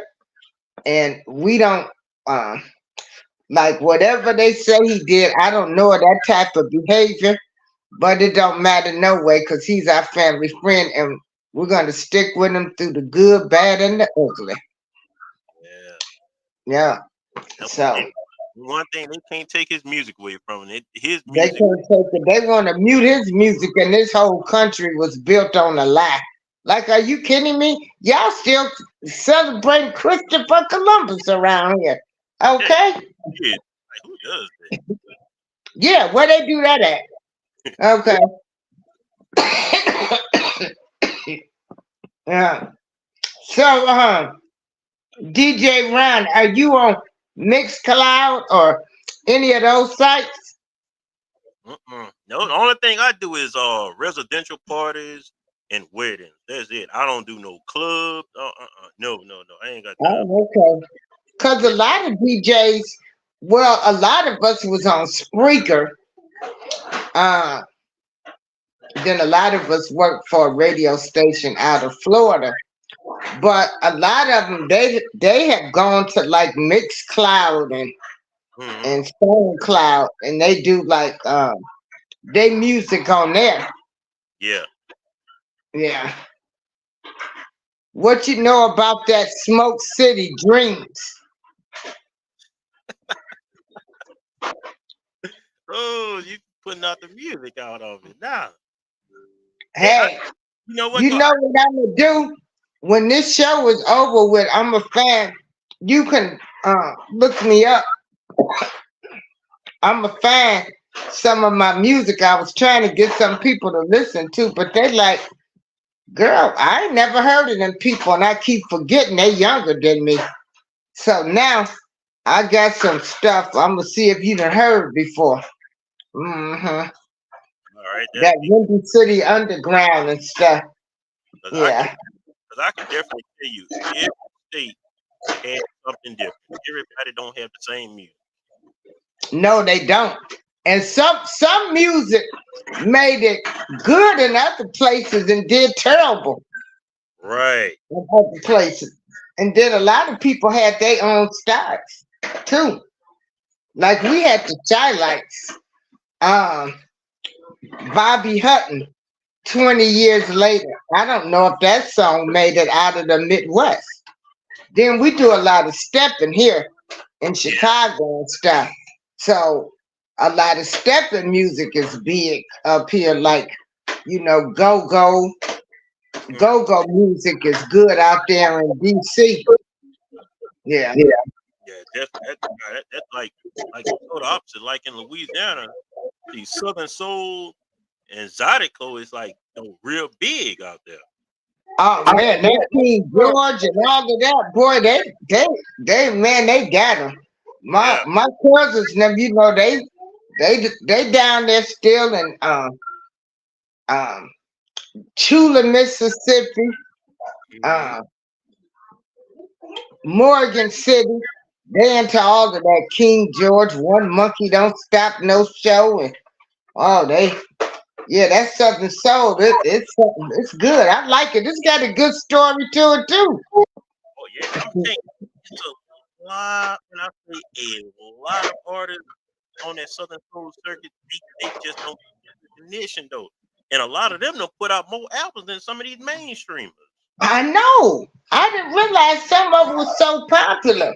and we don't. Uh, like whatever they say he did, I don't know that type of behavior. But it don't matter no way because he's our family friend and we're going to stick with him through the good, bad, and the ugly. Yeah. Yeah. And So one thing they can't take his music away from it. His they music. can't take it. They want to mute his music and this whole country was built on a lie. Like, are you kidding me? Y'all still celebrating Christopher Columbus around here. Yeah, Okay? yeah. Like who does that? Yeah, where they do that at? Okay. Yeah. So, DJ Ron, are you on Mixcloud or any of those sites? No, the only thing I do is residential parties and weddings. That's it. I don't do no club. No. I ain't got time. Oh, okay. Because a Yeah, lot of DJs, well, a lot of us was on Spreaker. Uh, then a lot of us worked for a radio station out of Florida. But a lot of them, they have gone to like Mixcloud hmm and SoundCloud, and they do like they music on there. yeah. Yeah. What you know about that Smoke City Dreams? Oh, you putting out the music out of it now. Hey, Hey, you know what you though? know what I'm gonna do when this show is over with? I'm a fan. You can look me up. I'm a fan. Some of my music I was trying to get some people to listen to, but they like, girl, I ain't never heard of them people, and I keep forgetting they younger than me. So now I got some stuff. I'm gonna see if you done heard before. Hmm All right, that'll That be Windy City Underground and stuff. because Yeah. I can definitely tell you every state has something different. Everybody don't have the same music. No, they don't. And some music made it good in other places and did terrible Right. in other places. And then a lot of people had their own styles too. Like we had the Shylights, um, Bobby Hutton. 20 years later, I don't know if that song made it out of the Midwest. Then we do a lot of stepping here in Yeah. Chicago and stuff. So a lot of stepping music is big up here, like go-go. Mm. Go-go music is good out there in DC. Yeah. Yeah, that's like total opposite. Like in Louisiana, see Southern Soul and Zydeco is like real big out there. Oh man, that King George and all of that, boy, man, they got them. My Yeah. my cousins, them, they down there still in um Chula, Mississippi, Hmm. uh, Morgan City. They into all of that King George, One Monkey Don't Stop No Show, and oh, yeah, that Southern Soul. It's good. I like it. It's got a good story to it too. Oh yeah, I'm saying it's a lot. When I say a lot of artists on that Southern Soul circuit, they just don't get recognition though, and a lot of them don't put out more albums than some of these mainstreamers. I know. I didn't realize some of it was so popular.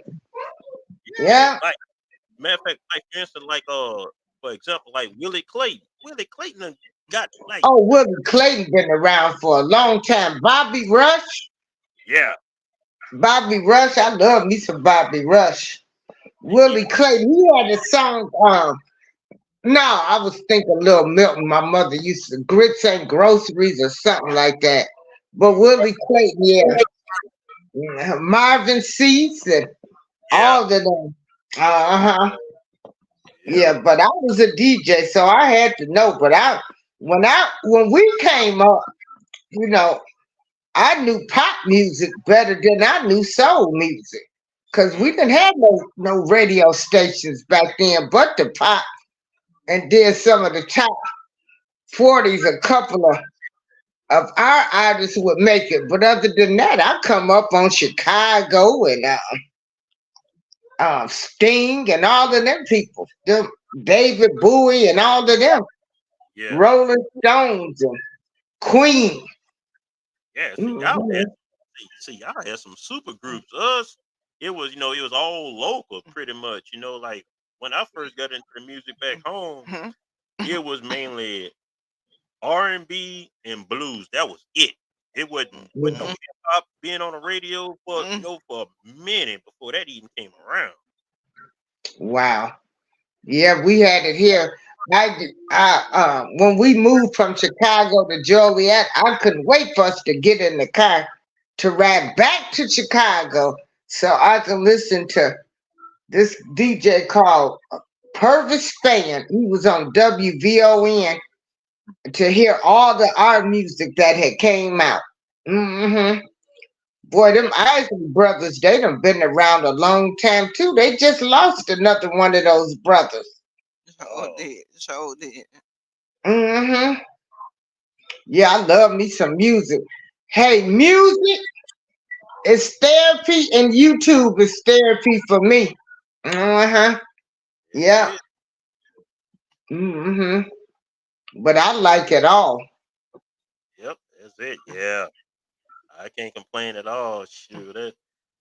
Yeah, Yeah. like matter of fact, like for instance, like for example, like Willie Clayton. Willie Clayton done got like Oh, Willie Clayton been around for a long time. Bobby Rush. yeah, Bobby Rush. I love me some Bobby Rush. he Willie Clayton. He had a song. No, I was thinking Little Milton. My mother used to grits and groceries or something like that. But Willie Clayton, yeah. Yeah, Marvin Cease and yeah, all of them. Uh-huh. yeah, Yeah, but I was a DJ, so I had to know. But when we came up, you know, I knew pop music better than I knew soul music. Cause we mm, didn't have no radio stations back then, but the pop, and then some of the top 40s, a couple of our artists would make it. But other than that, I come up on Chicago and Sting and all of them people, them David Bowie and all of them, yeah, Rolling Stones and Queen. yeah. Mhm. See, y'all had some super groups. Us, it was it was all local pretty much. Like when I first got into the music back home, it was mainly R&B and blues. That was it. It wasn't no Yeah. hip hop being on the radio for a minute before that even came around. Wow. Yeah, we had it here. When we moved from Chicago to Joliet, I couldn't wait for us to get in the car to ride back to Chicago so I could listen to this DJ called Purvis Fan. He was on WVON to hear all the art music that had came out. Hmm Boy, them Yeah. Isley brothers, they done been around a long time too. They just lost another one of those brothers. So Oh, did. So did. Hmm Yeah, I love me some music. Hey, music is therapy and YouTube is therapy for me. Uh-huh. it Yeah. is. hmm But I like it all. Yep, that's it. Yeah. I can't complain at all. Shoot,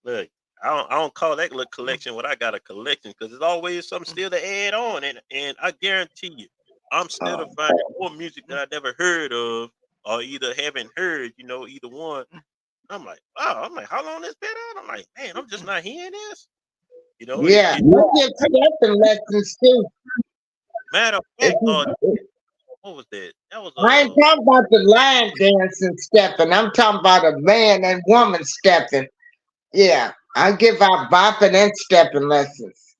look, I don't call that little collection what I got a collection because there's always something still to add on, and I guarantee you, I'm still to Oh, find more music that I never heard of or either haven't heard. Either one. I'm like, wow. I'm like, how long this been out? I'm like, man, I'm just not hearing this. yeah. I get stepping lessons too. Matter of If fact, you, what was that? That was I ain't talking about the line dancing stepping. I'm talking about a man and woman stepping. Yeah. I give out bopping and stepping lessons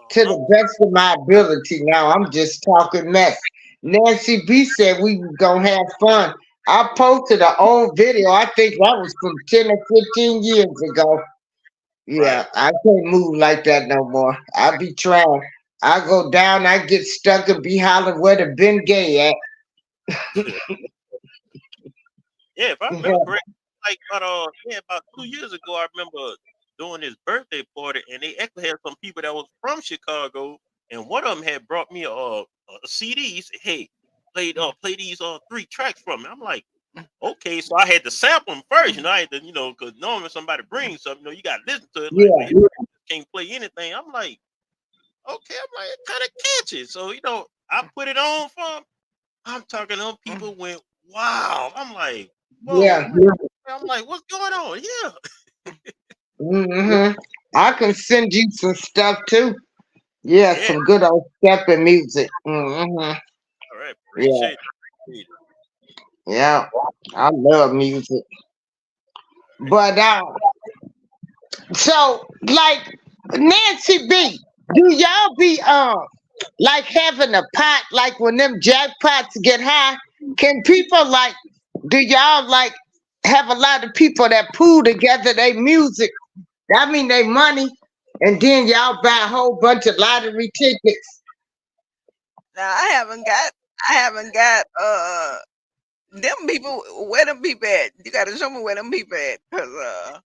to I'm the best of my ability. Now I'm just talking mess. Nancy B said we was gonna have fun. I posted an old video. I think that was from 10 or 15 years ago. right. Yeah, I can't move like that no more. I be trying. I go down, I get stuck and be hollering where the Ben Gay at. Yeah, if I remember correctly, like about 2 years ago, I remember doing this birthday party, and they actually had some people that was from Chicago, and one of them had brought me a CD. He said, "Hey, play these three tracks from me." I'm like, okay, so I had to sample them first. I had to, because normally somebody brings something, you got to listen to it. Like, Yeah, well, you can't play anything. I'm like, okay, I'm like, kind of catchy. So, I put it on for 'em. I'm talking to them, people went, wow. I'm like, whoa. yeah. I'm like, what's going on? Yeah. Hmm. I can send you some stuff too. Yeah, Yeah. some good old stepping music. All right. Yeah, Appreciate it. Appreciate it. yeah. I love music. All right. But so like Nancy B, do y'all be like having a pot like when them jackpots get high? Can people like do y'all like have a lot of people that pool together their music? I mean they money and then y'all buy a whole bunch of lottery tickets. Now I haven't got them people. Where them people at? You got to show me where them people at, cause uh,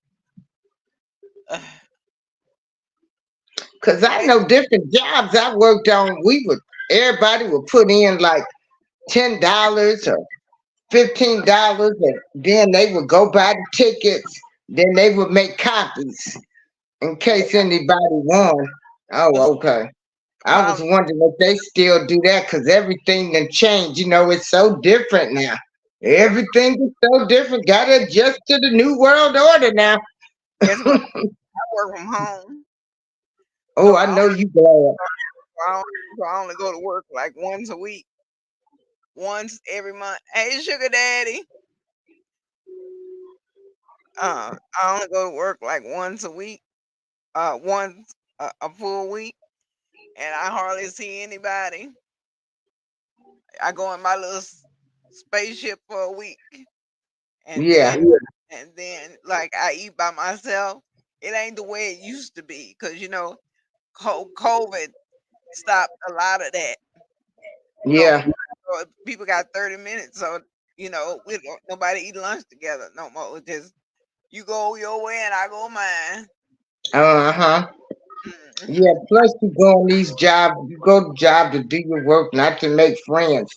Cause I they, know different jobs I worked on, everybody would put in like $10 or $15, and then they would go buy the tickets. Then they would make copies in case anybody won. Oh, okay. I was um, wondering if they still do that because everything can change. It's so different now. guess Everything is so different. Got to adjust to the new world order now. guess what? I work from home, Oh, so I I know you glad. I only, so I only go to work like once a week, once every month. Hey, sugar daddy. I only go to work like once a week, once a full week, and I hardly see anybody. I go in my little spaceship for a week, and then Yeah, like I eat by myself. It ain't the way it used to be, cause COVID stopped a lot of that. So, yeah. people got 30 minutes, so we don't nobody eat lunch together no more. It's just you go your way and I go mine. Uh-huh. Hmm. Yeah, plus you go on these jobs, you go to job to do your work, not to make friends.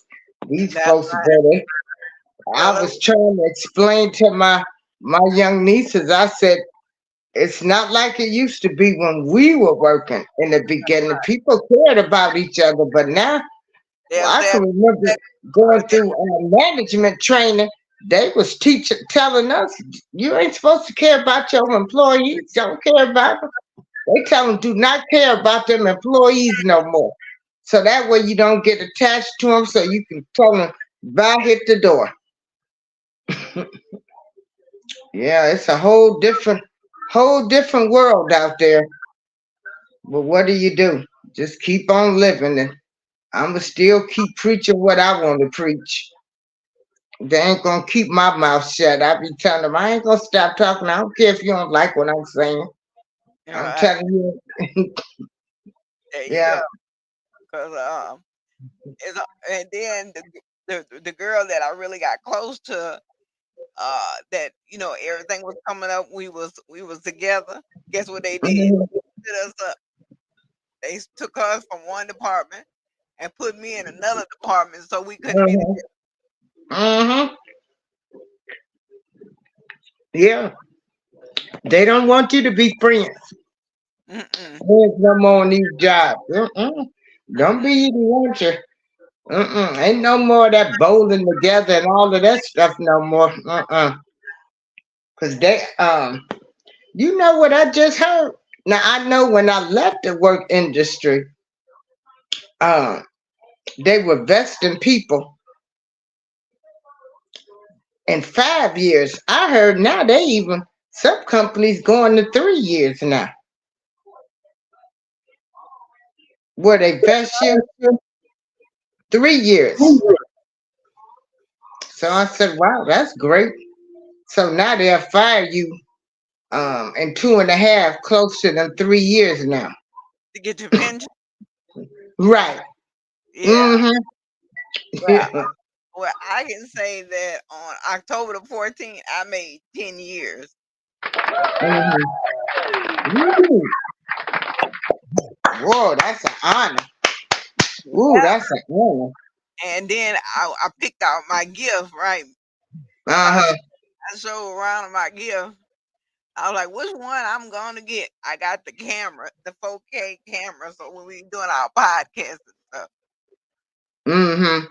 These That's folks right. better. I Well, was trying to explain to my young nieces, I said, it's not like it used to be when we were working in the beginning. People cared about each other, but now, well, there's I can that. remember going through management training. They was teaching, telling us, you ain't supposed to care about your employees. Don't care about them. They tell them do not care about them employees no more. So that way you don't get attached to them. So you can tell them, bye, hit the door. Yeah, it's a whole different world out there. But what do you do? Just keep on living, and I'ma still keep preaching what I want to preach. They ain't gonna keep my mouth shut. I be telling them I ain't gonna stop talking. I don't care if you don't like what I'm saying. I'm I, telling you, there you yeah. go. Cause and then the girl that I really got close to, that everything was coming up. We was together. Guess what they did? Mhm, Split us up. They took us from one department and put me in another department so we couldn't be mhm, mhm. Yeah, they don't want you to be friends. together. Mm-mm, Friends no more on these jobs. Mm-mm. Don't mm-mm. be eating lunch. Ain't no more of that bowling together and all of that stuff no more. Cause you know what I just heard? Now I know when I left the work industry, um, they were vesting people in 5 years. I heard now they even some companies going to 3 years now, where they vest you 3 years. So I said, wow, that's great. So now they'll fire you in 2.5, closer than 3 years now. To get your pension. Right. Yeah. Mm-hmm. Well, I can say that on October the 14th, I made 10 years. Mm-hmm. Ooh, whoa, that's an honor. Ooh, Yeah. that's an honor. And then I picked out my gift, right? So Uh-huh. I showed around my gift. I was like, which one I'm gonna get? I got the camera, the 4K camera. So when we doing our podcast and stuff. Mm-hmm.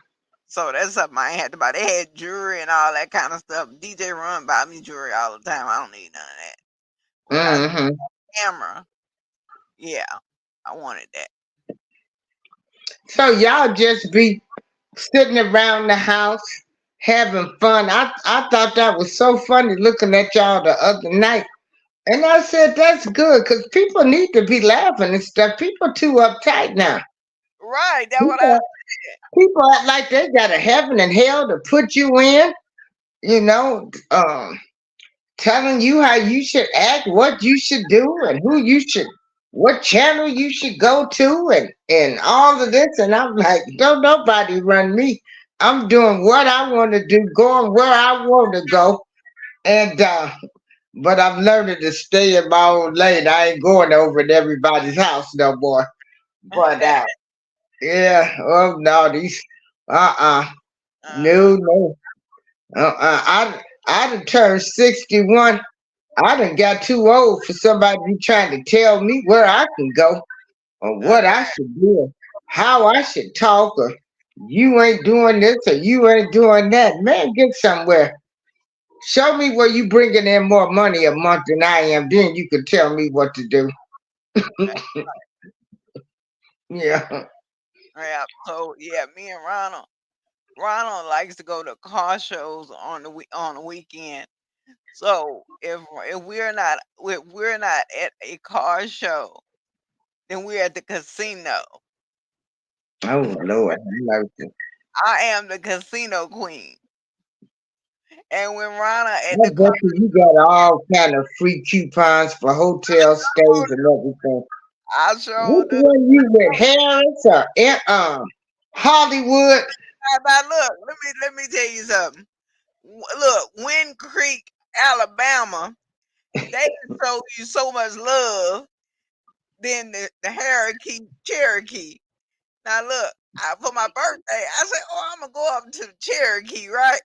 So that's something I had to buy. They had jewelry and all that kind of stuff. DJ Run buy me jewelry all the time. I don't need none of that. When I Mm-hmm. camera, yeah, I wanted that. So y'all just be sitting around the house having fun. I thought that was so funny looking at y'all the other night. And I said, that's good because people need to be laughing and stuff. People too uptight now. Right, that's what I People, people act like they got a heaven and hell to put you in, you know, telling you how you should act, what you should do, and who you should, what channel you should go to, and all of this. And I'm like, don't nobody run me. I'm doing what I want to do, going where I want to go. And but I'm learning to stay in my own lane. I ain't going over to everybody's house no more. But yeah, oh no, these uh, no, no. I done turned 61. I done got too old for somebody to be trying to tell me where I can go or uh, what I should do or how I should talk or you ain't doing this or you ain't doing that. Man, get somewhere. Show me where you bringing in more money a month than I am. Then you can tell me what to do. Yeah. yeah. So yeah, me and Ronald. Ronald likes to go to car shows on on the weekend. So if we're not at a car show, then we're at the casino. Oh Lord, have mercy. I am the casino queen. And when Ronald at I the car bet you got all kind of free coupons for hotel stays and everything. I Which showed the one you with, Harris or Hollywood? now look, let me tell you something. Look, Wind Creek, Alabama, they show you so much love than the Cherokee. Now look, for my birthday, I said, "Oh, I'm gonna go up to the Cherokee, right?"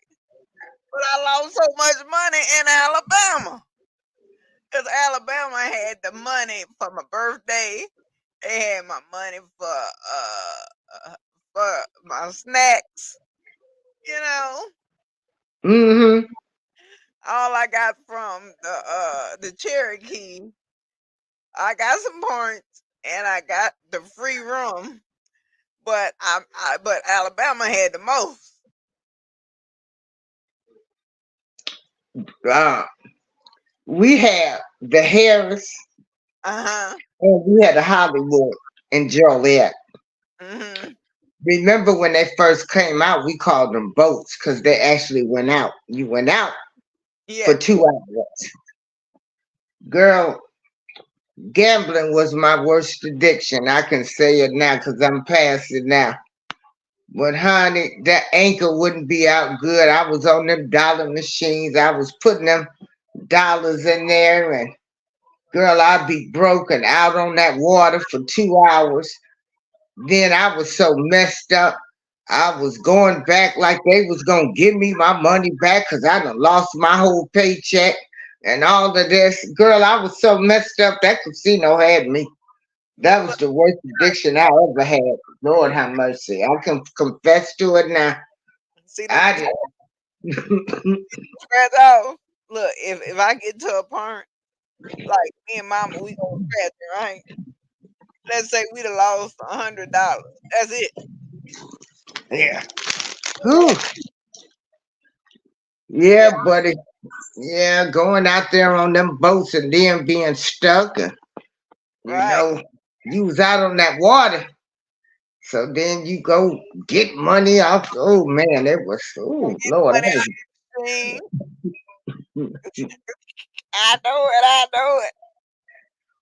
But I lost so much money in Alabama because Alabama had the money for my birthday. They had my money for my snacks. You know, Mm-hmm. all I got from the Cherokee, I got some points and I got the free room. But but Alabama had the most. Uh, we had the Harris Uh huh. and we had the Hollywood and Joliet. Mhm. Remember when they first came out, we called them boats because they actually went out. You went out for Yeah. 2 hours. Girl, gambling was my worst addiction. I can say it now because I'm past it now. But honey, that anchor wouldn't be out good. I was on them dollar machines. I was putting them dollars in there, and girl, I'd be broken out on that water for 2 hours. Then I was so messed up. I was going back like they was gonna give me my money back because I done lost my whole paycheck and all of this. Girl, I was so messed up that casino had me. That was Look, the worst addiction I ever had. Lord have mercy. I can confess to it now. see them I scratch off. Look, if I get to a point like me and Mama, we go scratching, right? Let's say we'd have lost $100. That's it. yeah. Whew. Yeah, buddy. Yeah, going out there on them boats and then being stuck and you Right. know, you was out on that water. So then you go get money off. Oh man, it was oh Lord. Money thing. I know it. I know it.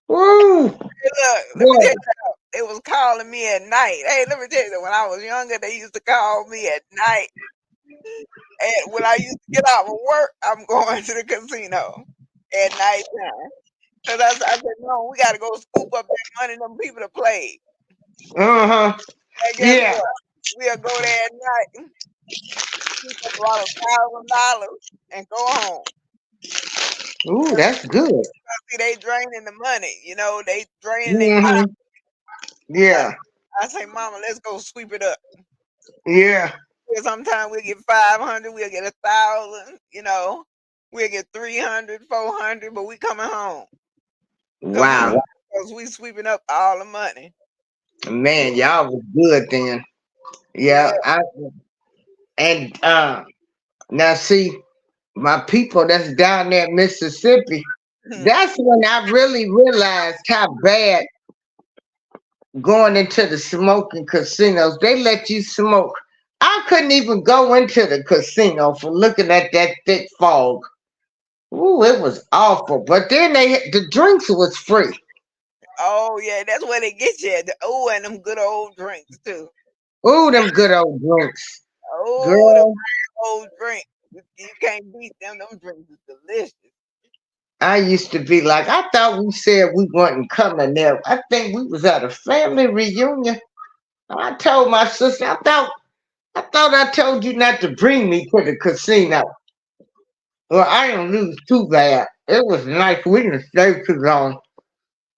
Woo! Hey, look, let me Boy, tell you something. They was calling me at night. Hey, let me tell you, when I was younger, they used to call me at night. And when I used to get out of work, I'm going to the casino. at night time. Cause I said, no, we gotta go scoop up that money them people to play. Uh-huh. And guess Yeah. what? We'll go there at night, scoop up about $1,000 and go home. Ooh, that's good. See, they draining the money, they draining their Hmm. pocket. I, Yeah. I say, Mama, let's go sweep it up. Yeah. Sometimes we'll get 500, we'll get 1,000, we'll get 300, 400, but we coming home because we Wow. because we sweeping up all the money. Man, y'all was good then. Yeah. Yeah. And now see, my people that's down there in Mississippi, that's when I really realized how bad going into the smoking casinos. They let you smoke. I couldn't even go into the casino for looking at that thick fog. Ooh, it was awful. But then the drinks was free. Oh yeah, that's where they get you. Oh, and them good old drinks too. Ooh, them good old drinks. Oh, the Girl, old drink. You can't beat them. Them drinks is delicious. I used to be like, I thought we said we wasn't coming there. I think we was at a family reunion. I told my sister, I thought I told you not to bring me to the casino. Well, I didn't lose too bad. It was nice. We didn't stay too long.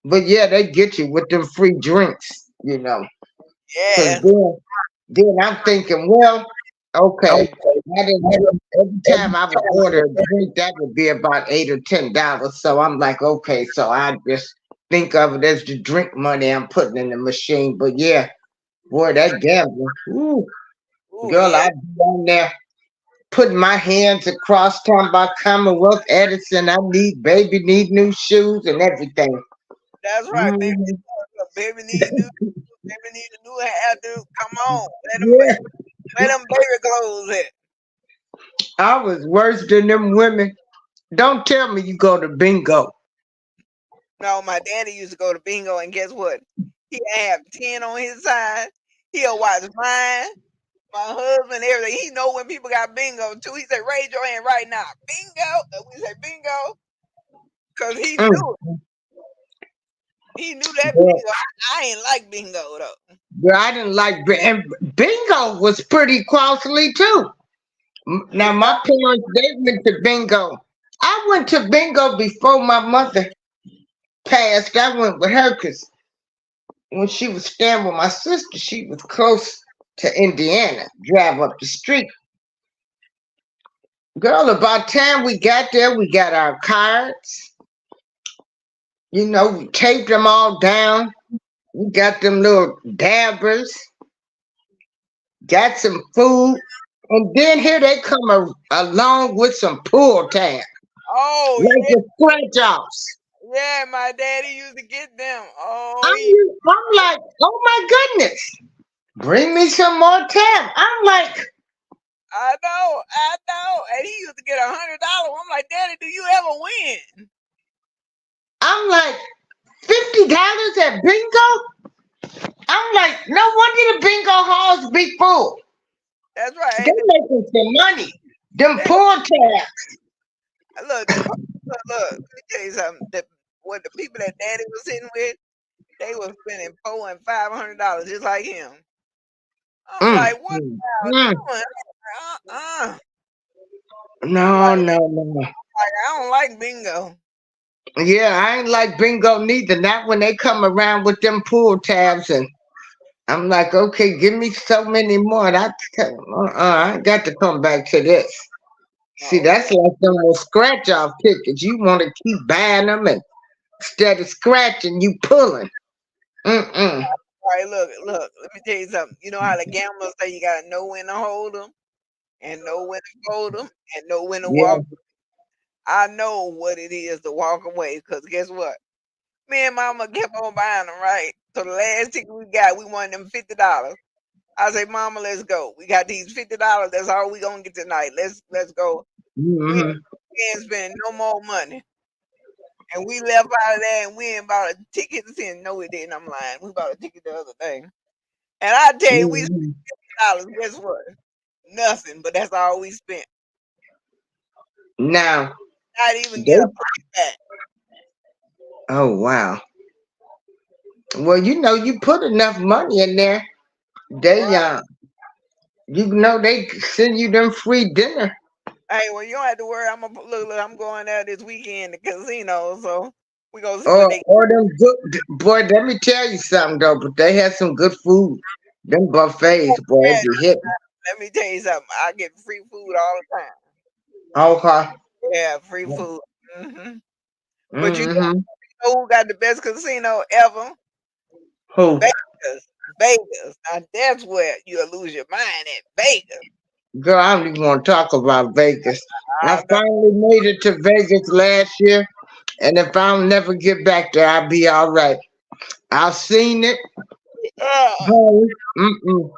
But yeah, they get you with them free drinks. Because Yes. then I'm thinking, well, okay, I didn't, every time I would order a drink, that would be about $8 or $10. So I'm like, okay, so I just think of it as the drink money I'm putting in the machine. But yeah, boy, that gambling. Ooh, Oh girl, yeah. I'd be on there putting my hands across talking about Commonwealth Edison. I need new shoes and everything. That's right, baby. Mhm. Baby need new. Baby need a new hairdo. Come on, Yeah, where them baby clothes at? I was worse than them women. Don't tell me you go to bingo. No, my daddy used to go to bingo, and guess what? He'd have 10 on his side. He'll watch mine, my husband, everything. He know when people got bingo too. He said, "Raise your hand right now, bingo." And we say bingo because he Mm. knew it. He knew that Girl, bingo. I ain't like bingo though. girl, I didn't like and bingo was pretty costly too. Now Yeah. my parents they went to bingo. I went to bingo before my mother passed. I went with her because when she was staying with my sister, she was close to Indiana. Drive up the street. Girl, about time we got there, we got our cards. We taped them all down. We got them little dabbers, got some food, and then here they come along with some pull tab, Oh like yeah, the scratch offs. yeah. My daddy used to get them. Oh, I'm like, oh my goodness, bring me some more tab. I'm like, I know. And he used to get $100. I'm like, Daddy, do you ever win? I'm like, $50 at bingo? I'm like, no wonder the bingo halls be full. That's right. They making some money. Them They pull tabs. look, look. Let me tell you something. What the people that Daddy was sitting with, they was spending $400 and $500 just like him. I'm Mm, like, what mm, y'all mm. doing? Like, No, no, no. I don't like bingo. Yeah, I ain't like bingo neither. Not when they come around with them pull tabs, and I'm like, okay, give me so many more. I got to come back to this. See, Oh that's yeah. like them little scratch off tickets. You want to keep buying them, and instead of scratching, you pulling. Mm-mm. All right, look. Let me tell you something. You know how the gamblers say you gotta know when to hold them and know when to fold them and know when to walk. Yeah. I know what it is to walk away because guess what? Me and Mama kept on buying them, right? So the last ticket we got, we won them $50. I say, Mama, let's go. We got these $50. That's all we gonna get tonight. Let's go. Mm-hmm. We ain't spending no more money. And we left out of there and we ain't bought a ticket to see. No, we didn't. I'm lying. We bought a ticket the other day. And I tell you, we spent Mm-hmm. $50. Guess what? Nothing. But that's all we spent. Now, not even get a They, payback. oh wow. Well, you put enough money in there, they Right. they send you them free dinner. Hey, well, you don't have to worry. I'm gonna look. I'm going out this weekend to casino, so we gonna see what Or they. or them good boy, let me tell you something though, but they had some good food. Them buffets, boy, Yeah, it be hitting. let me tell you something. I get free food all the time. Okay. Yeah, free food. But Mm-hmm. know who got the best casino ever? Who? Vegas. Vegas. Now that's where you'll lose your mind at Vegas. Girl, I don't even want to talk about Vegas. I I know. finally made it to Vegas last year, and if I don't never get back there, I'll be all right. I've seen it. Uh, Honey. Mm-mm.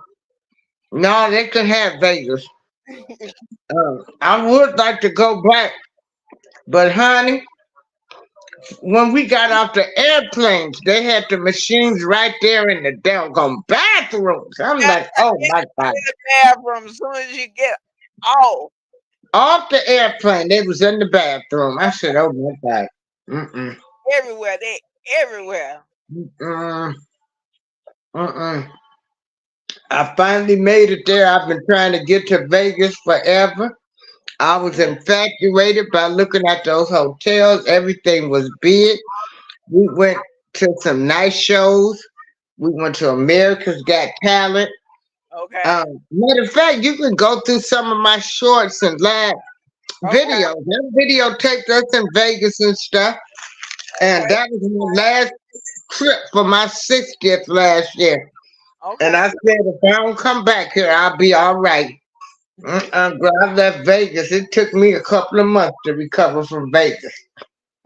No, they can have Vegas. I would like to go back, but honey, when we got off the airplanes, they had the machines right there in the doggone bathrooms. I'm got like, oh my God. in the bathroom as soon as you get off. Off the airplane, they was in the bathroom. I said, oh my God. Mm-mm. Everywhere. They everywhere. Mm-mm. Mm-mm. I finally made it there. I've been trying to get to Vegas forever. I was Mhm. infatuated by looking at those hotels. Everything was big. We went to some nice shows. We went to America's Got Talent. Okay. Matter of fact, you can go through some of my shorts and live Okay. videos. That videotaped us in Vegas and stuff. And Okay. that was my last trip for my 60th last year. And Okay. I said, if I don't come back here, I'll be all right. Girl, I left Vegas. It took me a couple of months to recover from Vegas.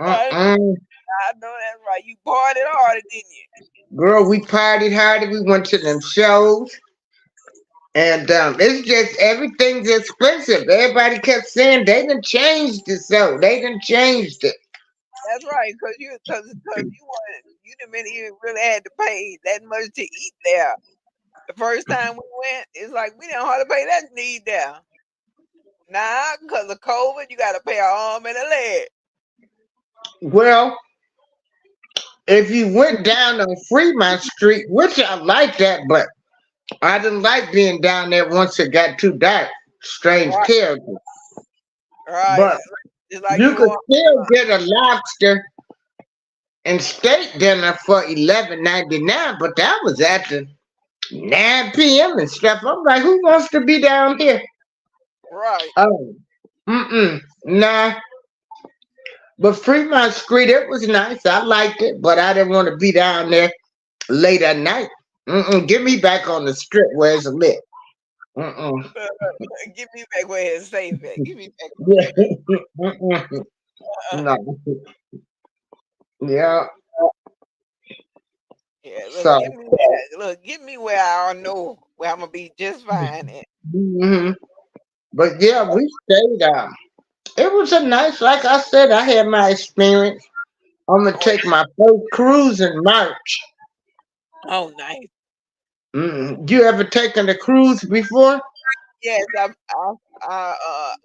I, Mm-mm. I know that's right. You partied harder, didn't you? Girl, we partied hard. We went to them shows. And it's just everything's expensive. Everybody kept saying they done changed it so. They done changed it. That's right, cause you didn't even really had to pay that much to eat there. The first time we went, it's like we didn't hardly pay that to eat there. Now, because of COVID, you got to pay an arm and a leg. Well, if you went down on Fremont Street, which I like that, but I didn't like being down there once it got too dark. Strange Right, character. right. But It's like you you could want. still get a lobster and steak dinner for 11.99, but that was after 9 p.m. and stuff. I'm like, who wants to be down here? Right. Oh, nah. But Fremont Street, it was nice. I liked it, but I didn't want to be down there late at night. Get me back on the strip where it's lit. Mm-mm. Give me back where it's safe at. Give me back. Yeah. Mm-mm. No. Yeah. Yeah, look, So, give me that. Look, give me where I know where I'm gonna be just fine at. mhm. But yeah, we stayed. It was a nice, like I said, I had my experience. I'm gonna Oh, take my first cruise in March. oh, nice. You ever taken a cruise before? Yes,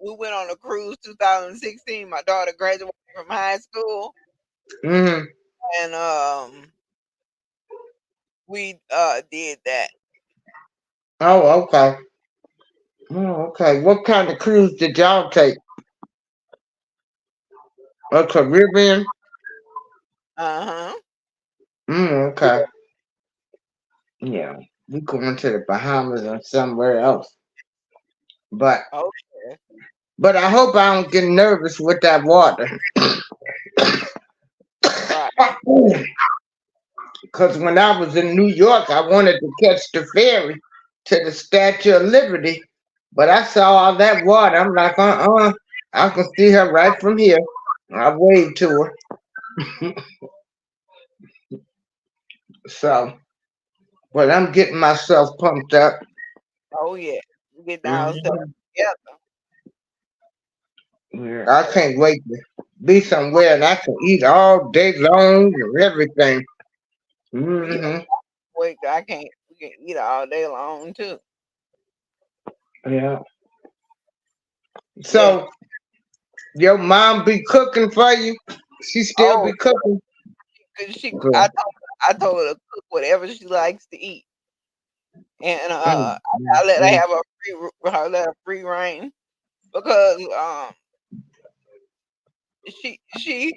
we went on a cruise 2016. My daughter graduated from high school, hmm and we did that. Oh, okay. Oh, okay. What kind of cruise did y'all take? A Caribbean? Uh huh. Okay. Yeah. We going to the Bahamas or somewhere else. But Okay. but I hope I don't get nervous with that water. Right. Because when I was in New York, I wanted to catch the ferry to the Statue of Liberty. But I saw all that water. I'm like, I can see her right from here. I waved to her. So, but I'm getting myself pumped up. Oh yeah. We get downstairs Mhm. together. Yeah, I can't wait to be somewhere and I can eat all day long and everything. Yeah. hmm Wait, I can't. We can eat all day long too. Yeah. Yeah. So Your mom be cooking for you? She still Oh, be cooking? 'cause Good. I told her to cook whatever she likes to eat, and Mm, I mm, let her mm. have a I let her free reign because she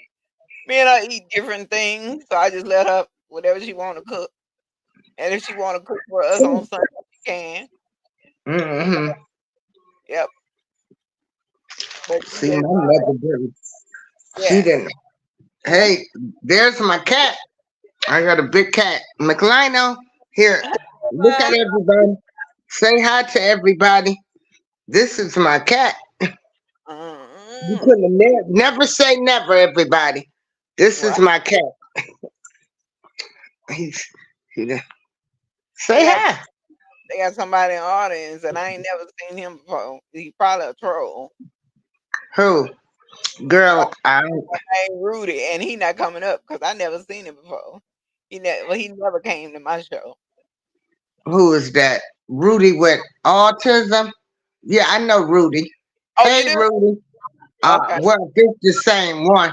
me and her eat different things, so I just let her whatever she want to cook, and if she want to cook for us on Sunday, she can. Mm-hmm. Yep, but she See, just my mother didn't. She yeah. didn't. Hey, there's my cat. I got a big cat. McLino, here, look at everybody. Say hi to everybody. This is my cat. You Mm, couldn't have never say never, everybody. This is right. my cat. He's, he, They say got hi. they got somebody in the audience, and I ain't never seen him before. He probably a troll. Who? Girl, Named Rudy, and he not coming up because I never seen him before. He never came to my show. who is that? Rudy with autism? Yeah, I know Rudy. Oh, you Hey, do? Rudy. Okay. Well, this the same one.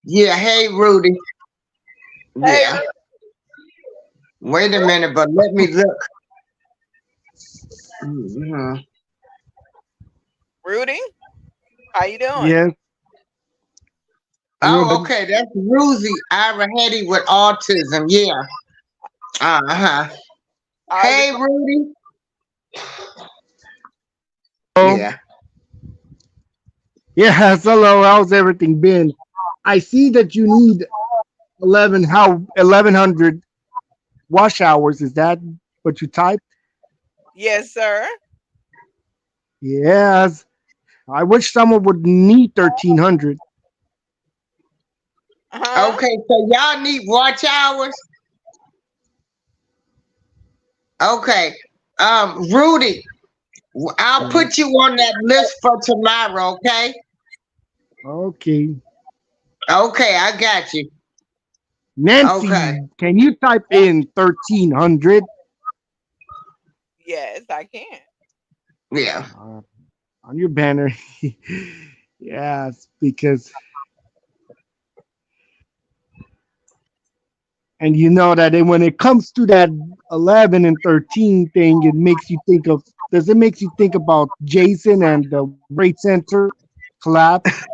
Yeah, hey, Rudy. Hey, Yeah. Wait a minute, but let me look. Mhm. Rudy, how you doing? Yes. Hello, Oh, everybody. okay, that's Ruzy Ira Hetty with autism. Yeah. Uh-huh. How's it Hey, going? Rudy. Oh, Yeah. yes. Hello. How's everything been? I see that you need 1100 wash hours. Is that what you typed? Yes, sir. Yes. I wish someone would need 1300. Huh? Okay, so y'all need watch hours? Okay. Rudy, I'll Yeah. put you on that list for tomorrow, okay? Okay. Okay, I got you. Okay. Nancy, can you type in 1300 Yes, I can. Yeah. uh, on your banner? Yes, because and you know that when it comes to that 11 and 13 thing, it makes you think of, does it makes you think about Jason and the World Trade Center collapse?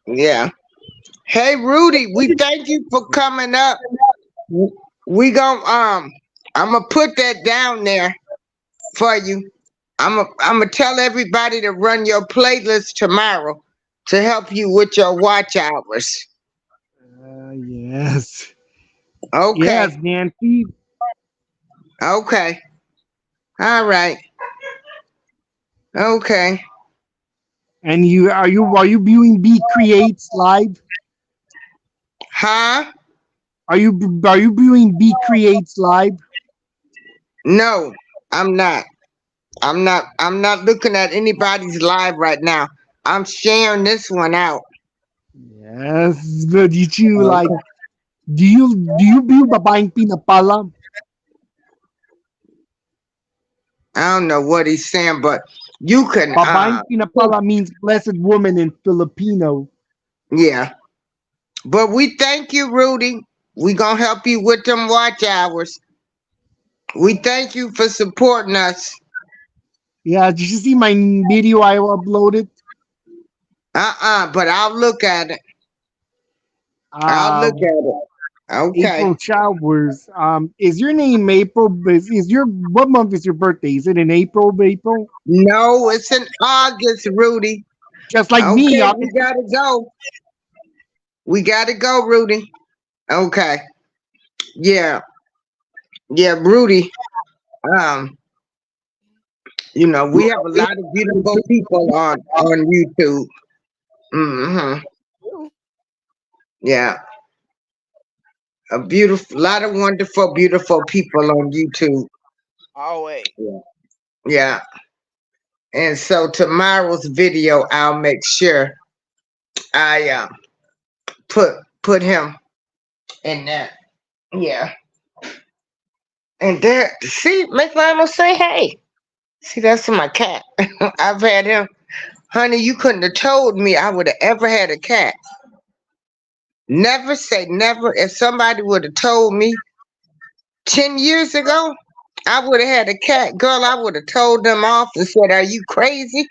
Yeah. Hey Rudy, we thank you for coming up. We gon' I'm gonna put that down there for you. I'm gonna tell everybody to run your playlist tomorrow to help you with your watch hours. Yes. Yes, Okay. Nancy. Okay. All right. Okay. And are you viewing B Creates live? Huh? Are you viewing B Creates live? No, I'm not. I'm not looking at anybody's live right now. I'm sharing this one out. Yes, but you like, Okay. do you view babaeng pinapala? I don't know what he's saying, but you can Babaeng pinapala means blessed woman in Filipino. yeah. But we thank you, Rudy. We gonna help you with them watch hours. We thank you for supporting us. Yeah, did you see my video I uploaded? But I'll look at it. I'll Uh, look at it. Okay. April showers. Is your name April? Is your what month is your birthday? Is it in April? April? No, it's in August, Rudy. Just like me, Okay, we August. gotta go. We gotta go, Rudy. Okay. Yeah. Yeah, Rudy. Um, we have a lot of beautiful people on YouTube. Ooh, Yeah. A beautiful lot of wonderful, beautiful people on YouTube. always. Yeah. Yeah. And so tomorrow's video, I'll make sure I put him in that. Yeah. And there, see, make Lionel say hey. See, that's my cat. I've had him. Honey, you couldn't have told me I would have ever had a cat. Never say never. If somebody would have told me 10 years ago, I would have had a cat. Girl, I would have told them off and said, are you crazy?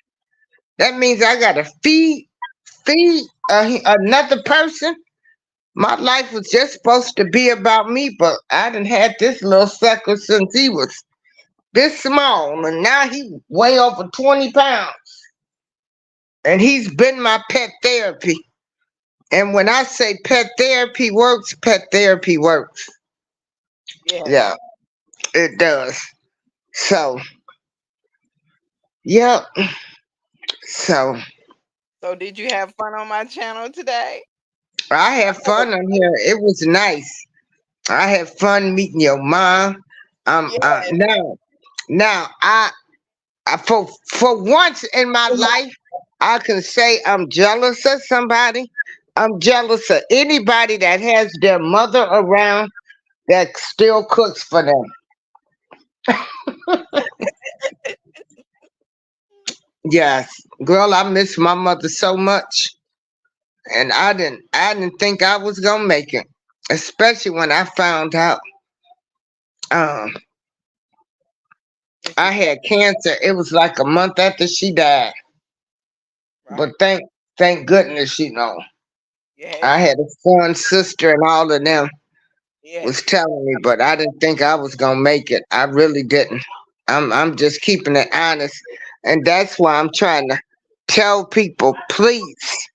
That means I got to feed another person. My life was just supposed to be about me, but I done had this little sucker since he was this small, and now he weigh over 20 pounds. And he's been my pet therapy. And when I say pet therapy works. Yes. Yeah, it does. So, yep. So So did you have fun on my channel today? I had fun on here. It was nice. I had fun meeting your mom. Yeah. Now, for once in my life, I can say I'm jealous of somebody. I'm jealous of anybody that has their mother around that still cooks for them. Yes, girl, I miss my mother so much, and I didn't think I was gonna make it, especially when I found out um, Yes, I had cancer. It was like a month after she died, but right. thank goodness, You had I your had a son, sister, and all of them yes. was telling me, but I didn't think I was gonna make it. I really didn't. I'm just keeping it honest, and that's why I'm trying to tell people, please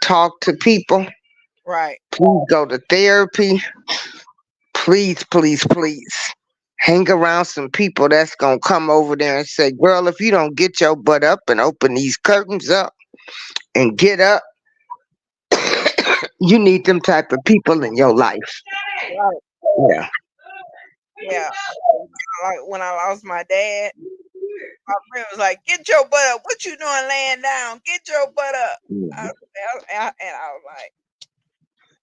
talk to people. Right. Please go to therapy. Please, please, please. Hang around some people that's gonna come over there and say, girl, if you don't get your butt up and open these curtains up and get up, you need them type of people in your life. Right. Yeah. Yeah. Like when I lost my dad, my friend was like, "Get your butt up! What you doing laying down? Get your butt up!" Mhm. And I was like,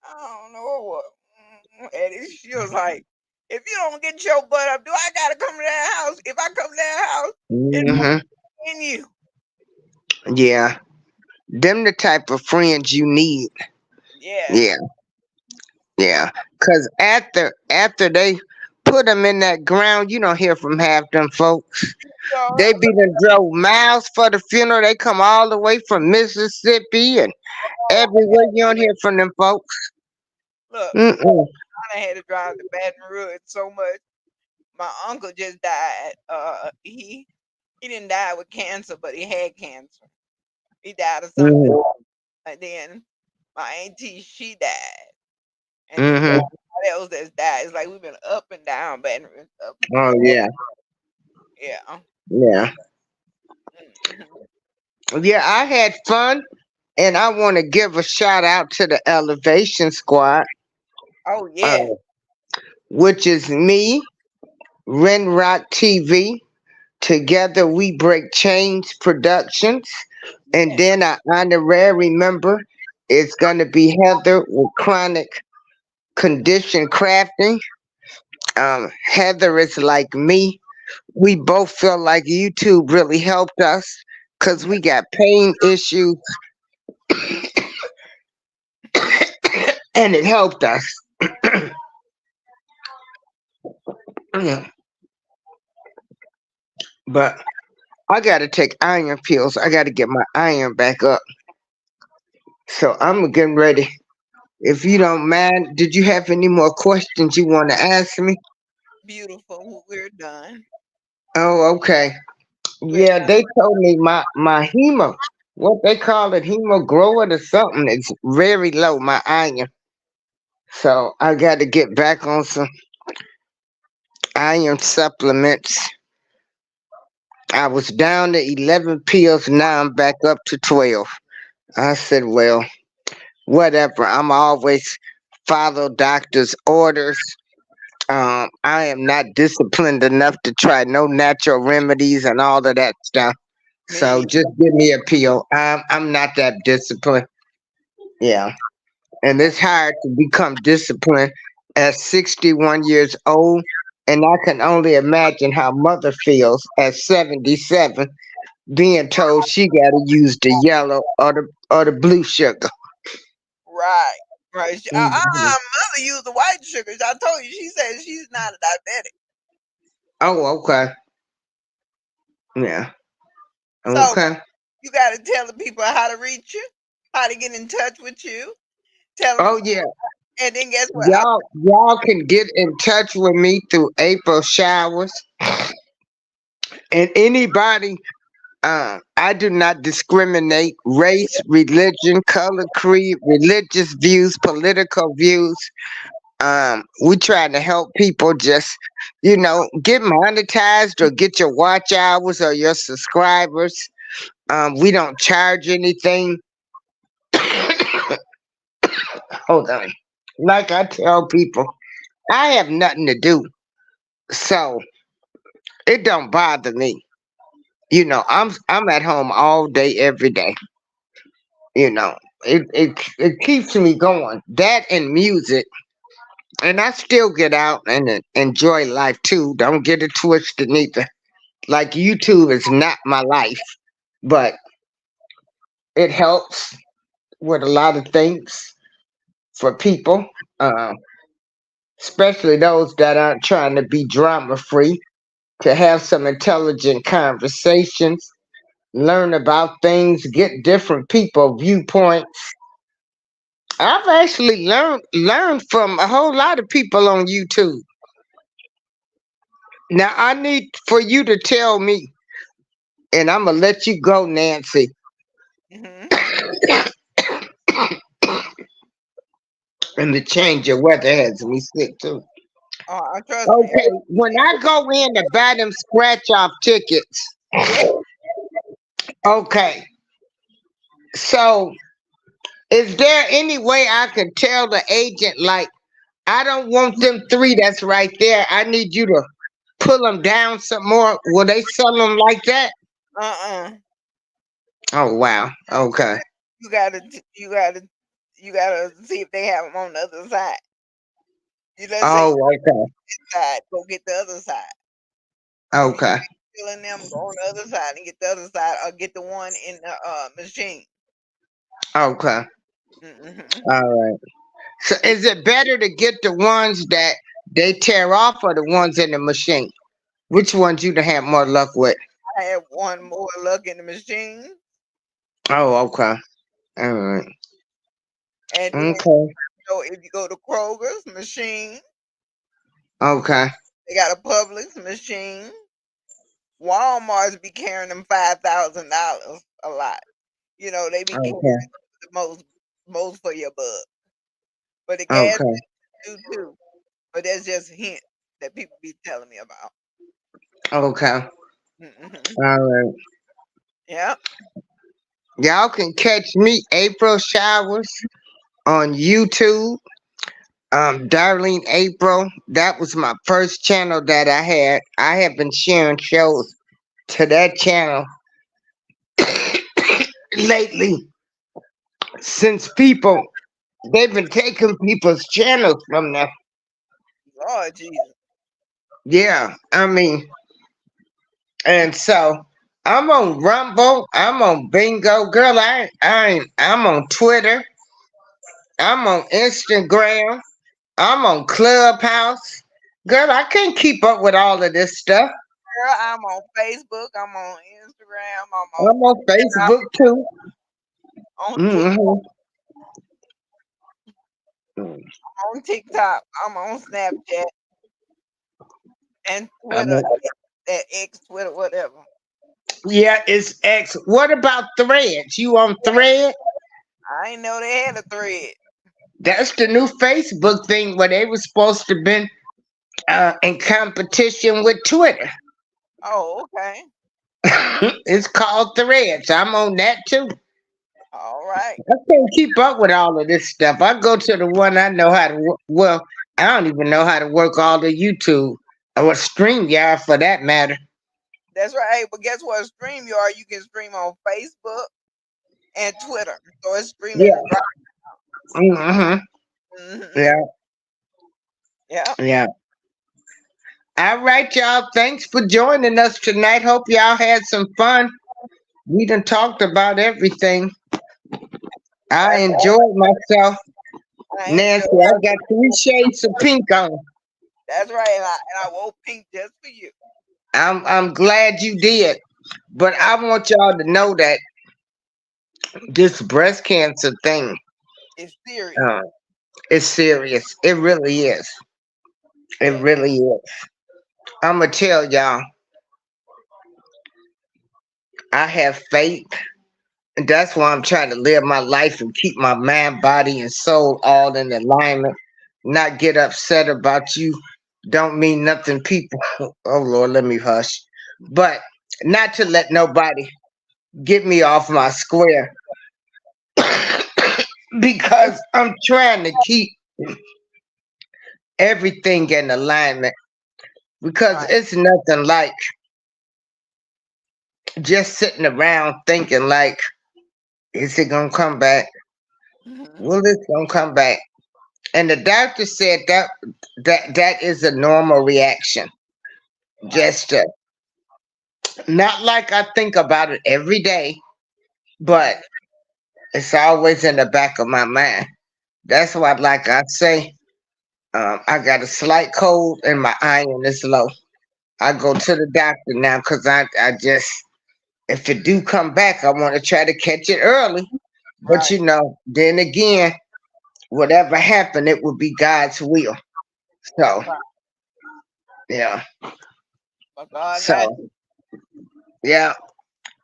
"I don't know what." She was like, "If you don't get your butt up, do I gotta come to that house? If I come to that house, it's Mhm. in you." Yeah. Them the type of friends you need. Yes. Yeah. Yeah. Cause after they put them in that ground, you don't hear from half them folks. So They be done drove miles for the funeral. They come all the way from Mississippi and everywhere. You don't hear from them folks. look, Mm-mm. I had to drive to Baton Rouge so much. My uncle just died. He didn't die with cancer, but he had cancer. He died of something. Mm-hmm. And then my auntie, she died. And then Mm-hmm. somebody else that's died. It's like we've been up and down, Baton Rouge, up and Oh down. yeah. Yeah. Yeah. Mhm. Yeah, I had fun, and I want to give a shout out to the Elevation Squad, Oh uh, yeah. which is me, Ren Rock TV. Together we break chains productions, and Yeah. then our honorary member is gonna be Heather with Chronic Condition Crafting. Heather is like me. We both feel like YouTube really helped us because we got pain issues and it helped us. Yeah. But I gotta take iron pills. I gotta get my iron back up. So I'm getting ready. If you don't mind, did you have any more questions you want to ask me? Beautiful. We're done. Oh, okay. We're Yeah, they told me my hemo, what they call it, hemoglobin or something, is very low. My iron. So I got to get back on some iron supplements. I was down to 11 pills. Now I'm back up to 12. I said, well, whatever. I'm always follow doctor's orders. I am not disciplined enough to try no natural remedies and all of that stuff. So me. just give me a pill. I'm not that disciplined. Yeah, and it's hard to become disciplined at 61 years old And I can only imagine how mother feels at 77 being told she got to use the yellow or the blue sugar. Right. Right. Mhm. Mother used the white sugars. I told you. She said she's not a diabetic. Oh, okay. Yeah. So Okay. you got to tell the people how to reach you, how to get in touch with you. Tell them, Oh, yeah. and then guess what? Y'all can get in touch with me through April Showers and anybody. I do not discriminate race, religion, color, creed, religious views, political views. We try to help people just, get monetized or get your watch hours or your subscribers. We don't charge anything. Hold on. Like I tell people, I have nothing to do, so it don't bother me. I'm at home all day, every day. You know, it keeps me going. That and music, and I still get out and enjoy life too. Don't get it twisted neither. Like YouTube is not my life, but it helps with a lot of things for people, uh, especially those that aren't trying to be drama free, to have some intelligent conversations, learn about things, get different people viewpoints. I've actually learned from a whole lot of people on YouTube. Now I need for you to tell me, and I'm gonna let you go, Nancy. Hmm. And the change of weather has me sick too. Trust me. Okay, when I go in to buy them scratch off tickets, Yeah. okay, so is there any way I can tell the agent, like, I don't want them three that's right there. I need you to pull them down some more. Will they sell them like that? Uh-uh. Oh, wow. Okay. You gotta, you gotta, you gotta see if they have them on the other side. You let's say Oh, okay. side, go get the other side. If you Okay. feeling them, go on the other side and get the other side, or get the one in the machine. Okay. Hmm. All right. So is it better to get the ones that they tear off or the ones in the machine? Which ones you to have more luck with? I have one more luck in the machine, Oh, okay. All right. and then Okay. if you go to Kroger's machine, Okay. they got a Publix machine. Walmart's be carrying them $5,000 a lot. They be carrying Okay. the most for your buck. But the gas Okay. do too. But that's just a hint that people be telling me about. Okay. Hmm. All right. Yeah. Y'all can catch me April Showers on YouTube. Darlene April. That was my first channel that I had. I have been sharing shows to that channel lately since they've been taking people's channels from them. Lord Jesus. Yeah, I mean, and so I'm on Rumble, I'm on Bingo, girl. I'm on Twitter, I'm on Instagram, I'm on Clubhouse. Girl, I can't keep up with all of this stuff. Girl, I'm on Facebook. I'm on Instagram. I'm on I'm on Facebook too. Twitter, Hmm. on TikTok. I'm on Snapchat and Twitter, Um, that X Twitter, whatever. yeah, it's X. What about Threads? You on Thread? I ain't know they had a thread. That's the new Facebook thing where they were supposed to be in competition with Twitter. Oh, okay. It's called Threads. I'm on that too. All right. I can't keep up with all of this stuff. I go to the one I know how to work. Well, I don't even know how to work all the YouTube or StreamYard for that matter. That's right. Hey, but guess what? You can stream on Facebook and Twitter. So it's streaming Yeah. right. Hmm. Hmm. Yeah. Yeah. Yeah. All right, y'all. Thanks for joining us tonight. Hope y'all had some fun. We done talked about everything. I That's right. enjoyed myself. I enjoy. Nancy, I got 3 shades of pink on. That's right. And I wore pink just for you. I'm glad you did. But Yeah, I want y'all to know that this breast cancer thing it's serious. uh, is serious. It really is. It Yeah. really is. I'm going to tell y'all, I have faith. And that's why I'm trying to live my life and keep my mind, body, and soul all in alignment. Not get upset about you. Don't mean nothing, people. Oh, Lord, let me hush. But not to let nobody get me off my square because I'm trying to keep everything in alignment because Right. it's nothing like just sitting around thinking like, is it gonna come back? Mhm. Will it gonna come back? And the doctor said that is a normal reaction. Right. Just not like I think about it every day, but Mhm. it's always in the back of my mind. That's why, like I say, I got a slight cold and my iron is low. I go to the doctor now because I just, if it do come back, I want to try to catch it early. But Right. you know, then again, whatever happened, it would be God's will. So, Right. yeah. But God got So, yeah.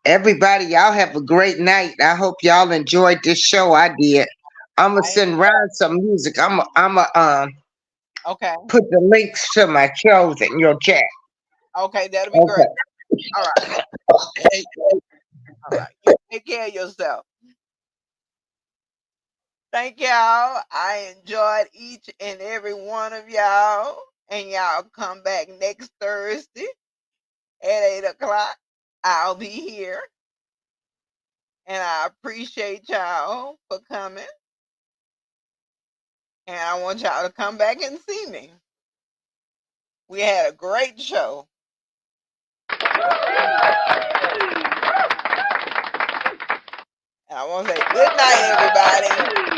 Everybody, y'all have a great night. I hope y'all enjoyed this show. I did. I'm gonna I send Ron some music. I'm okay. put the links to my shows in your chat. Okay, that'll be great. Okay. All right. All right. You take care of yourself. Thank y'all. I enjoyed each and every one of y'all. And y'all come back next Thursday at 8 o'clock. I'll be here. And I appreciate y'all for coming. And I want y'all to come back and see me. We had a great show. And I want to say good night, everybody.